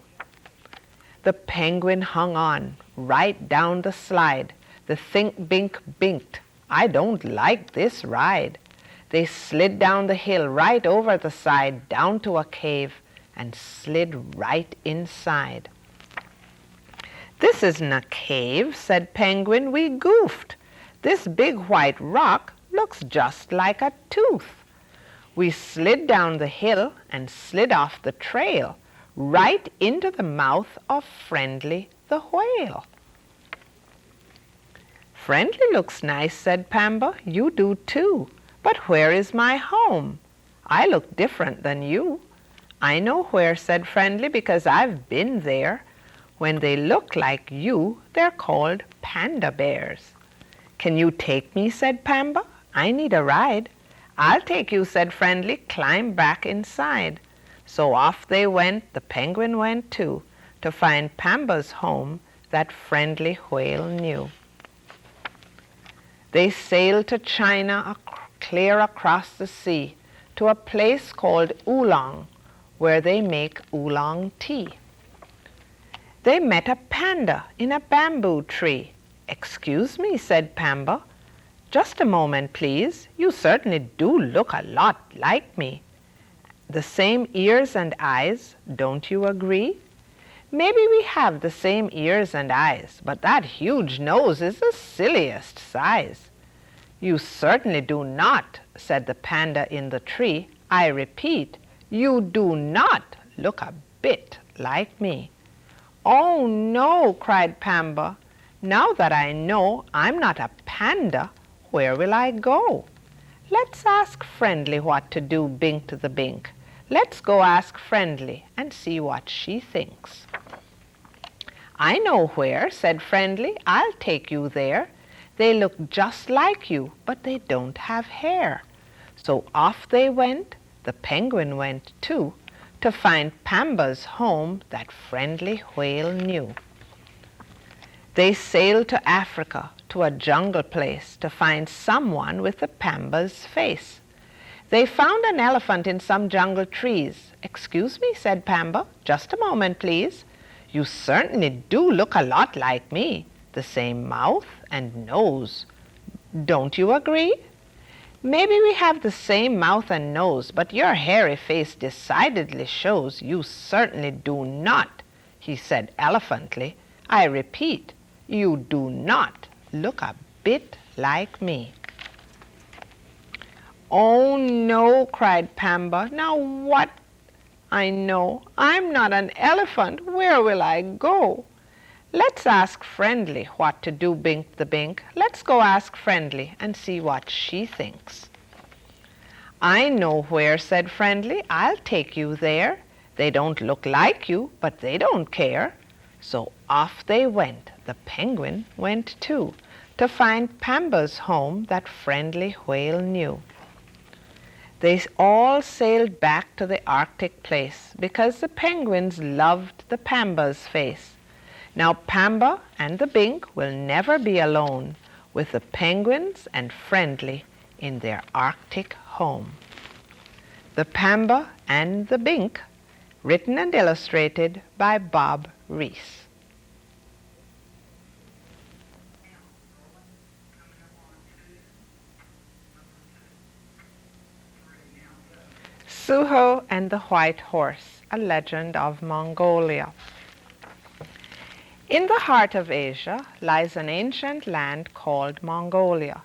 The penguin hung on right down the slide. The Think Bink binked. I don't like this ride. They slid down the hill right over the side down to a cave and slid right inside. This isn't a cave, said Penguin. We goofed. This big white rock looks just like a tooth. We slid down the hill and slid off the trail right into the mouth of Friendly the whale. Friendly looks nice, said Pamba. You do too. But where is my home? I look different than you. I know where, said Friendly, because I've been there. When they look like you, they're called panda bears. Can you take me, said Pamba? I need a ride. I'll take you, said Friendly. Climb back inside. So off they went, the penguin went too, to find Pamba's home that Friendly whale knew. They sailed to China clear across the sea, to a place called Oolong, where they make oolong tea. They met a panda in a bamboo tree. Excuse me, said Pamba. Just a moment, please. You certainly do look a lot like me. The same ears and eyes, don't you agree? Maybe we have the same ears and eyes, but that huge nose is the silliest size. You certainly do not, said the panda in the tree. I repeat, you do not look a bit like me. Oh no, cried Pamba. Now that I know I'm not a panda, where will I go? Let's ask Friendly what to do, Bink to the Bink. Let's go ask Friendly and see what she thinks. I know where, said Friendly. I'll take you there. They look just like you, but they don't have hair. So off they went, the penguin went too, to find Pamba's home that Friendly whale knew. They sailed to Africa, to a jungle place, to find someone with a Pamba's face. They found an elephant in some jungle trees. Excuse me, said Pamba. Just a moment, please. You certainly do look a lot like me. The same mouth and nose. Don't you agree? Maybe we have the same mouth and nose, but your hairy face decidedly shows you certainly do not, he said elephantly. I repeat, you do not look a bit like me. Oh no, cried Pamba. Now what? I know, I'm not an elephant. Where will I go? Let's ask Friendly what to do, Bink the Bink. Let's go ask Friendly and see what she thinks. I know where, said Friendly. I'll take you there. They don't look like you, but they don't care. So off they went. The penguin went too, to find Pamba's home that Friendly whale knew. They all sailed back to the Arctic place because the penguins loved the Pamba's face. Now Pamba and the Bink will never be alone with the penguins and Friendly in their Arctic home. The Pamba and the Bink, written and illustrated by Bob Reese. Suho and the White Horse, a legend of Mongolia. In the heart of Asia lies an ancient land called Mongolia.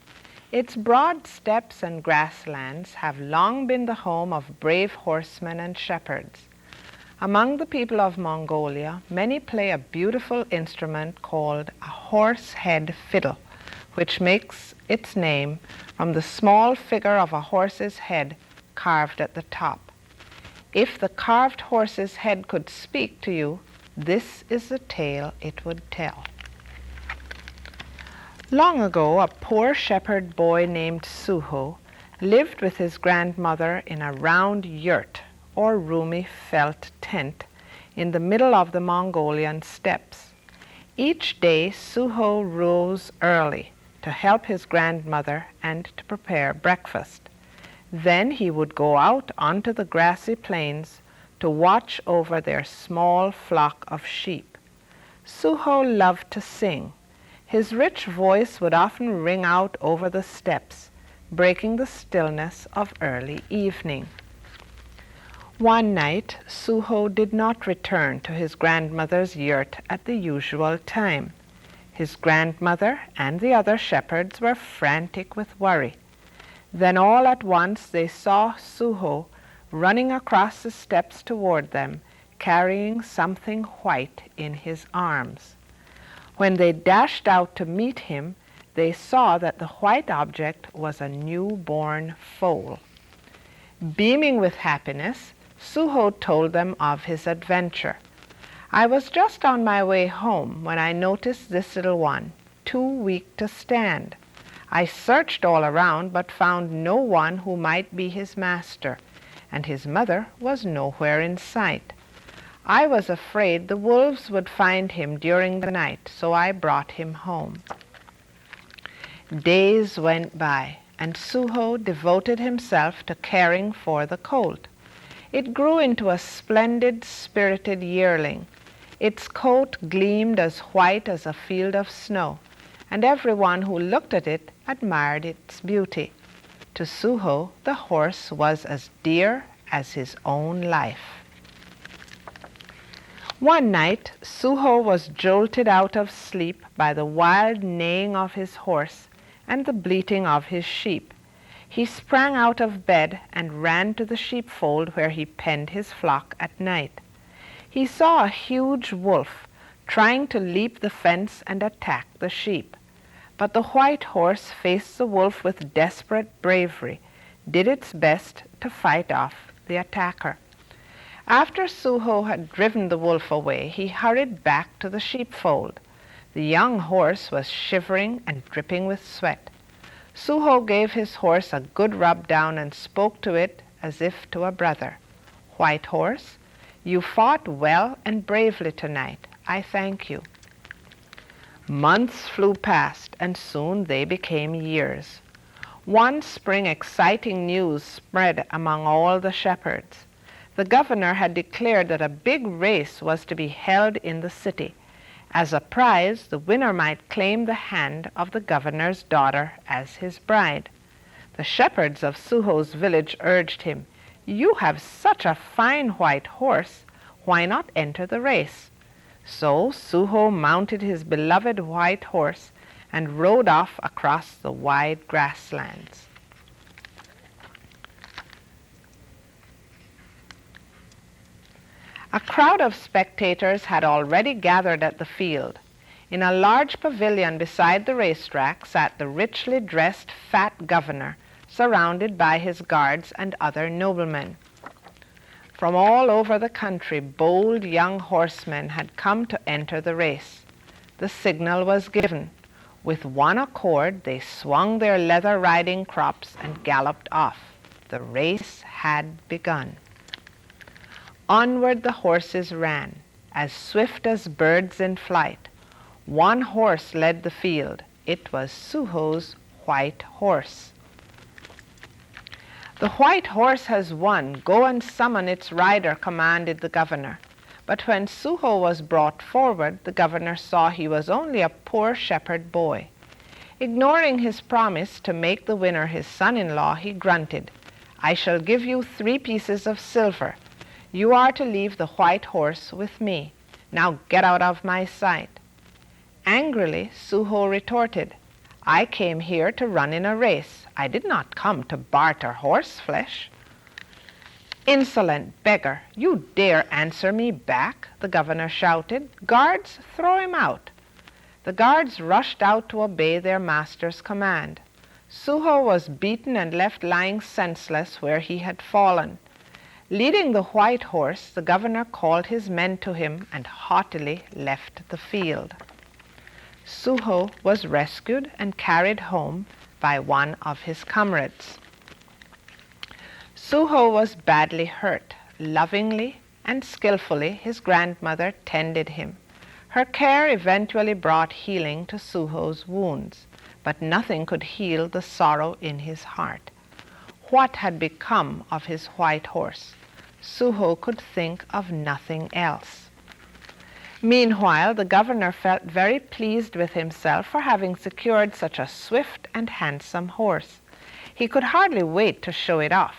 Its broad steppes and grasslands have long been the home of brave horsemen and shepherds. Among the people of Mongolia, many play a beautiful instrument called a horse head fiddle, which makes its name from the small figure of a horse's head carved at the top. If the carved horse's head could speak to you, this is the tale it would tell. Long ago, a poor shepherd boy named Suho lived with his grandmother in a round yurt or roomy felt tent in the middle of the Mongolian steppes. Each day, Suho rose early to help his grandmother and to prepare breakfast. Then he would go out onto the grassy plains to watch over their small flock of sheep. Suho loved to sing. His rich voice would often ring out over the steppes, breaking the stillness of early evening. One night, Suho did not return to his grandmother's yurt at the usual time. His grandmother and the other shepherds were frantic with worry. Then all at once they saw Suho running across the steppes toward them, carrying something white in his arms. When they dashed out to meet him, they saw that the white object was a newborn foal. Beaming with happiness, Suho told them of his adventure. I was just on my way home when I noticed this little one, too weak to stand. I searched all around but found no one who might be his master, and his mother was nowhere in sight. I was afraid the wolves would find him during the night, so I brought him home. Days went by, and Suho devoted himself to caring for the colt. It grew into a splendid, spirited yearling. Its coat gleamed as white as a field of snow, and everyone who looked at it admired its beauty. To Suho, the horse was as dear as his own life. One night, Suho was jolted out of sleep by the wild neighing of his horse and the bleating of his sheep. He sprang out of bed and ran to the sheepfold where he penned his flock at night. He saw a huge wolf trying to leap the fence and attack the sheep. But the white horse faced the wolf with desperate bravery, did its best to fight off the attacker. After Suho had driven the wolf away, he hurried back to the sheepfold. The young horse was shivering and dripping with sweat. Suho gave his horse a good rub down and spoke to it as if to a brother. "White horse, you fought well and bravely tonight. I thank you." Months flew past, and soon they became years. One spring exciting news spread among all the shepherds. The governor had declared that a big race was to be held in the city. As a prize, the winner might claim the hand of the governor's daughter as his bride. The shepherds of Suho's village urged him, "You have such a fine white horse. Why not enter the race?" So Suho mounted his beloved white horse and rode off across the wide grasslands. A crowd of spectators had already gathered at the field. In a large pavilion beside the racetrack sat the richly dressed fat governor, surrounded by his guards and other noblemen. From all over the country, bold young horsemen had come to enter the race. The signal was given. With one accord, they swung their leather riding crops and galloped off. The race had begun. Onward the horses ran, as swift as birds in flight. One horse led the field. It was Suho's white horse. "The white horse has won. Go and summon its rider," commanded the governor. But when Suho was brought forward, the governor saw he was only a poor shepherd boy. Ignoring his promise to make the winner his son-in-law, he grunted, "I shall give you 3 pieces of silver. You are to leave the white horse with me. Now get out of my sight." Angrily, Suho retorted, "I came here to run in a race. I did not come to barter horse flesh." "Insolent beggar, you dare answer me back?" the governor shouted. "Guards, throw him out." The guards rushed out to obey their master's command. Suho was beaten and left lying senseless where he had fallen. Leading the white horse, the governor called his men to him and haughtily left the field. Suho was rescued and carried home by one of his comrades. Suho was badly hurt. Lovingly and skillfully his grandmother tended him. Her care eventually brought healing to Suho's wounds, but nothing could heal the sorrow in his heart. What had become of his white horse? Suho could think of nothing else. Meanwhile, the governor felt very pleased with himself for having secured such a swift and handsome horse. He could hardly wait to show it off.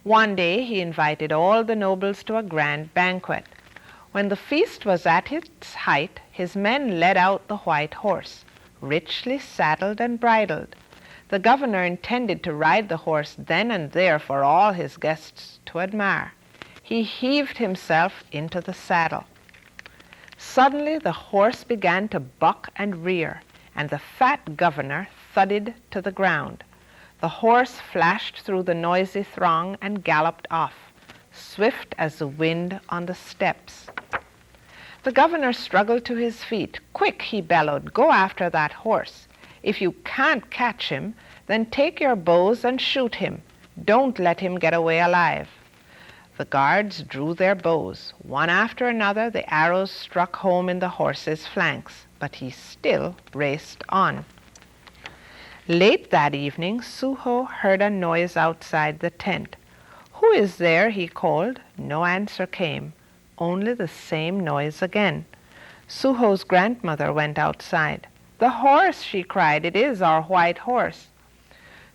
One day he invited all the nobles to a grand banquet. When the feast was at its height, his men led out the white horse, richly saddled and bridled. The governor intended to ride the horse then and there for all his guests to admire. He heaved himself into the saddle. Suddenly the horse began to buck and rear, and the fat governor thudded to the ground. The horse flashed through the noisy throng and galloped off, swift as the wind on the steppes. The governor struggled to his feet. "Quick," he bellowed, "go after that horse. If you can't catch him, then take your bows and shoot him. Don't let him get away alive." The guards drew their bows. One after another, the arrows struck home in the horse's flanks, but he still raced on. Late that evening, Suho heard a noise outside the tent. "Who is there?" he called. No answer came, only the same noise again. Suho's grandmother went outside. "The horse!" she cried. "It is our white horse."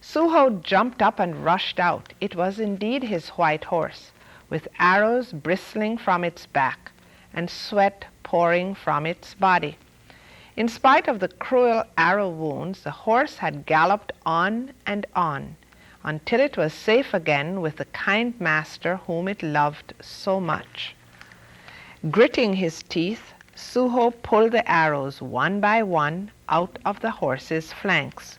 Suho jumped up and rushed out. It was indeed his white horse, with arrows bristling from its back and sweat pouring from its body. In spite of the cruel arrow wounds, the horse had galloped on and on until it was safe again with the kind master whom it loved so much. Gritting his teeth, Suho pulled the arrows one by one out of the horse's flanks.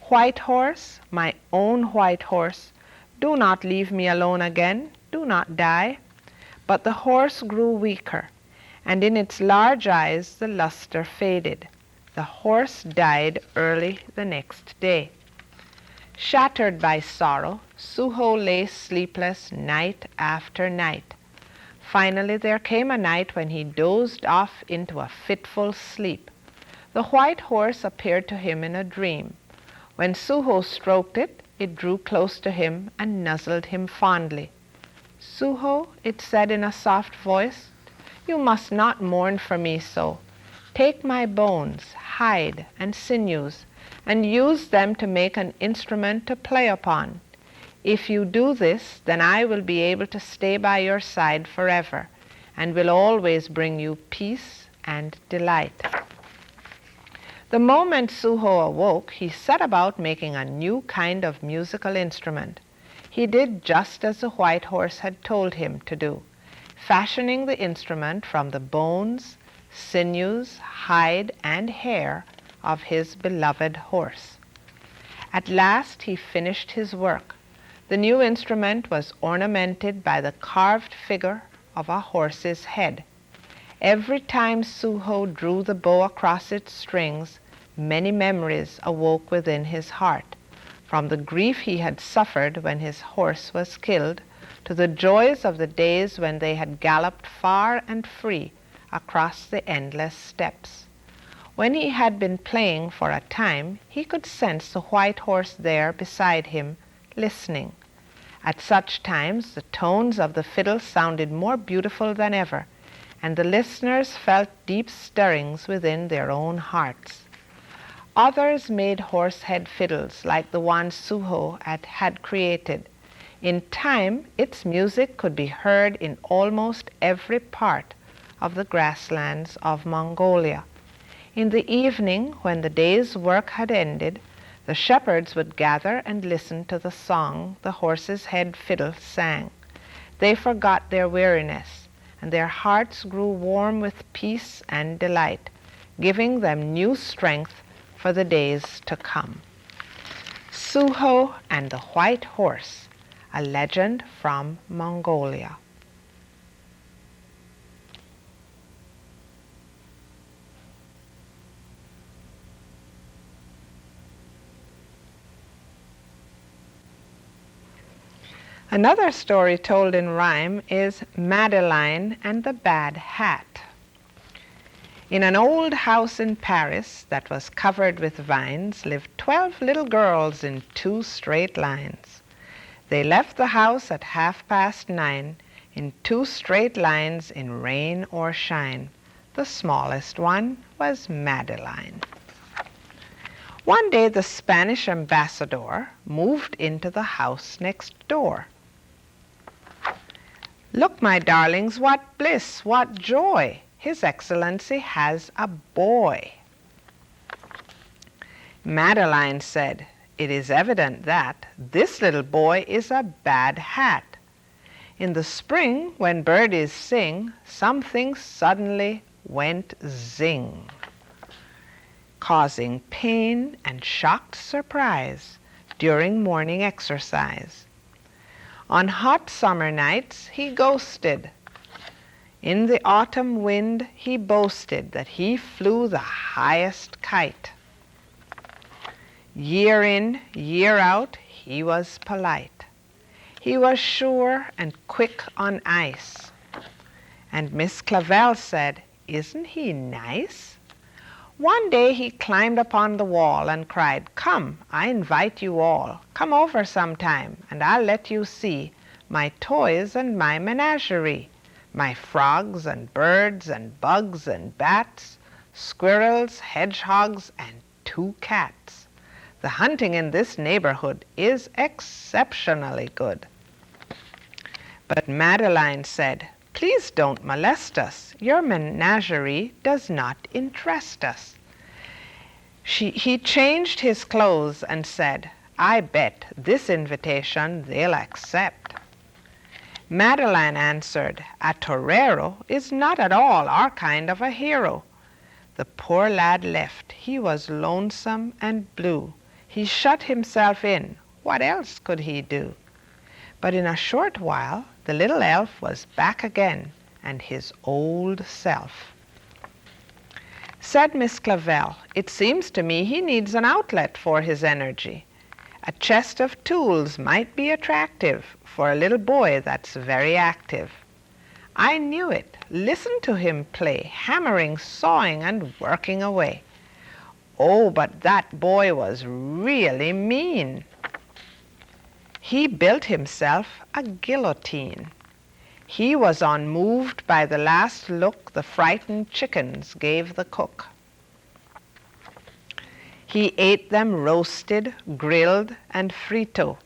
"White horse, my own white horse, do not leave me alone again, do not die." But the horse grew weaker, and in its large eyes the luster faded. The horse died early the next day. Shattered by sorrow, Suho lay sleepless night after night. Finally there came a night when he dozed off into a fitful sleep. The white horse appeared to him in a dream. When Suho stroked it, it drew close to him and nuzzled him fondly. "Suho," it said in a soft voice, "you must not mourn for me so. Take my bones, hide, and sinews, and use them to make an instrument to play upon. If you do this, then I will be able to stay by your side forever, and will always bring you peace and delight." The moment Suho awoke, he set about making a new kind of musical instrument. He did just as the white horse had told him to do, fashioning the instrument from the bones, sinews, hide, and hair of his beloved horse. At last he finished his work. The new instrument was ornamented by the carved figure of a horse's head. Every time Suho drew the bow across its strings, many memories awoke within his heart, from the grief he had suffered when his horse was killed, to the joys of the days when they had galloped far and free across the endless steppes. When he had been playing for a time, he could sense the white horse there beside him, listening. At such times, the tones of the fiddle sounded more beautiful than ever, and the listeners felt deep stirrings within their own hearts. Others made horse-head fiddles like the one Suho had created. In time, its music could be heard in almost every part of the grasslands of Mongolia. In the evening, when the day's work had ended, the shepherds would gather and listen to the song the horse's head fiddle sang. They forgot their weariness, and their hearts grew warm with peace and delight, giving them new strength for the days to come. Suho and the White Horse, a legend from Mongolia. Another story told in rhyme is Madeline and the Bad Hat. In an old house in Paris that was covered with vines lived 12 little girls in 2 straight lines. They left the house at 9:30 in 2 straight lines in rain or shine. The smallest one was Madeline. One day the Spanish ambassador moved into the house next door. "Look, my darlings, what bliss, what joy! His Excellency has a boy." Madeline said, "It is evident that this little boy is a bad hat. In the spring, when birdies sing, something suddenly went zing, causing pain and shocked surprise during morning exercise. On hot summer nights he ghosted. In the autumn wind he boasted that he flew the highest kite. Year in, year out, he was polite. He was sure and quick on ice. And Miss Clavell said, 'Isn't he nice?' One day he climbed upon the wall and cried, 'Come, I invite you all. Come over sometime, and I'll let you see my toys and my menagerie, my frogs and birds and bugs and bats, squirrels, hedgehogs, and 2 cats. The hunting in this neighborhood is exceptionally good.' But Madeline said, 'Please don't molest us. Your menagerie does not interest us.' He changed his clothes and said, 'I bet this invitation they'll accept.' Madeline answered, 'A torero is not at all our kind of a hero.' The poor lad left. He was lonesome and blue. He shut himself in. What else could he do? But in a short while, the little elf was back again, and his old self. Said Miss Clavell, 'It seems to me he needs an outlet for his energy. A chest of tools might be attractive for a little boy that's very active.' I knew it. Listen to him play, hammering, sawing, and working away. Oh, but that boy was really mean. He built himself a guillotine. He was unmoved by the last look the frightened chickens gave the cook. He ate them roasted, grilled, and frito.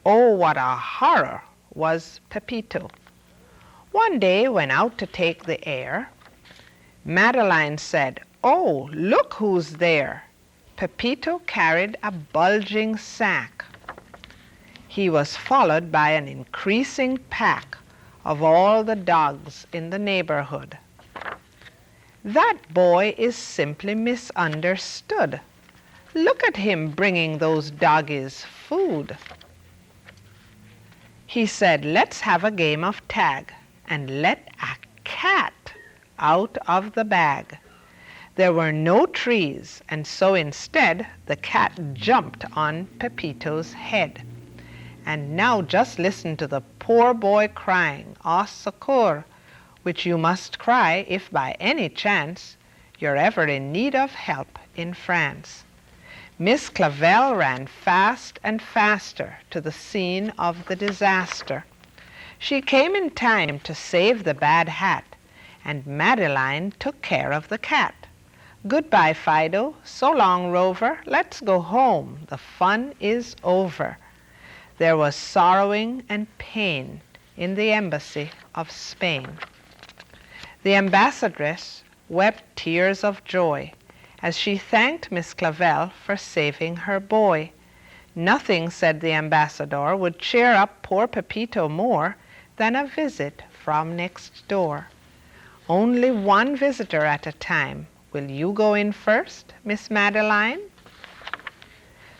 Oh, what a horror was Pepito. One day, when out to take the air, Madeline said, 'Oh, look who's there.' Pepito carried a bulging sack. He was followed by an increasing pack of all the dogs in the neighborhood. 'That boy is simply misunderstood. Look at him bringing those doggies food.' He said, 'Let's have a game of tag and let a cat out of the bag.' There were no trees, and so instead the cat jumped on Pepito's head. And now just listen to the poor boy crying, 'Au secours,' which you must cry if by any chance you're ever in need of help in France. Miss Clavell ran fast and faster to the scene of the disaster. She came in time to save the bad hat, and Madeline took care of the cat. Goodbye, Fido. So long, Rover. Let's go home. The fun is over. There was sorrowing and pain in the embassy of Spain. The ambassadress wept tears of joy as she thanked Miss Clavell for saving her boy. Nothing, said the ambassador, would cheer up poor Pepito more than a visit from next door. Only one visitor at a time Will you go in first, Miss Madeline?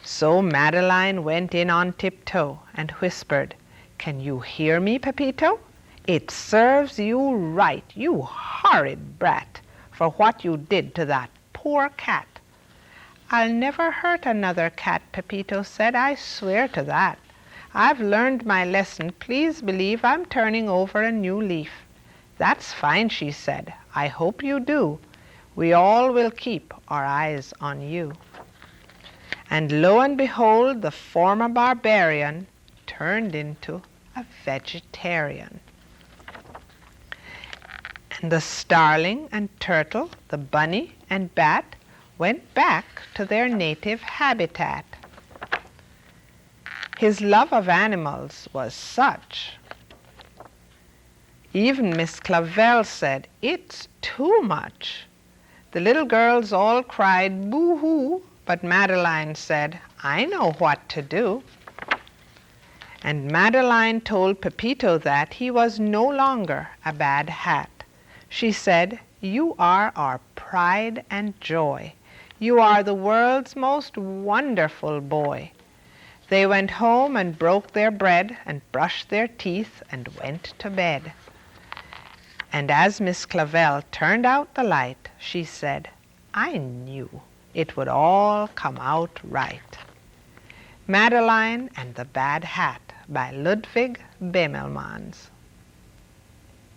So Madeline went in on tiptoe and whispered, Can you hear me, Pepito? It serves you right, you horrid brat, for what you did to that poor cat. I'll never hurt another cat, Pepito said, I swear to that. I've learned my lesson, please believe I'm turning over a new leaf. That's fine, she said, I hope you do. We all will keep our eyes on you. And lo and behold, the former barbarian turned into a vegetarian. And the starling and turtle, the bunny and bat went back to their native habitat. His love of animals was such. Even Miss Clavel said, It's too much. The little girls all cried boo-hoo, but Madeline said, I know what to do. And Madeline told Pepito that he was no longer a bad hat. She said, You are our pride and joy. You are the world's most wonderful boy. They went home and broke their bread and brushed their teeth and went to bed. And as Miss Clavel turned out the light, she said, I knew it would all come out right. Madeline and the Bad Hat by Ludwig Bemelmans.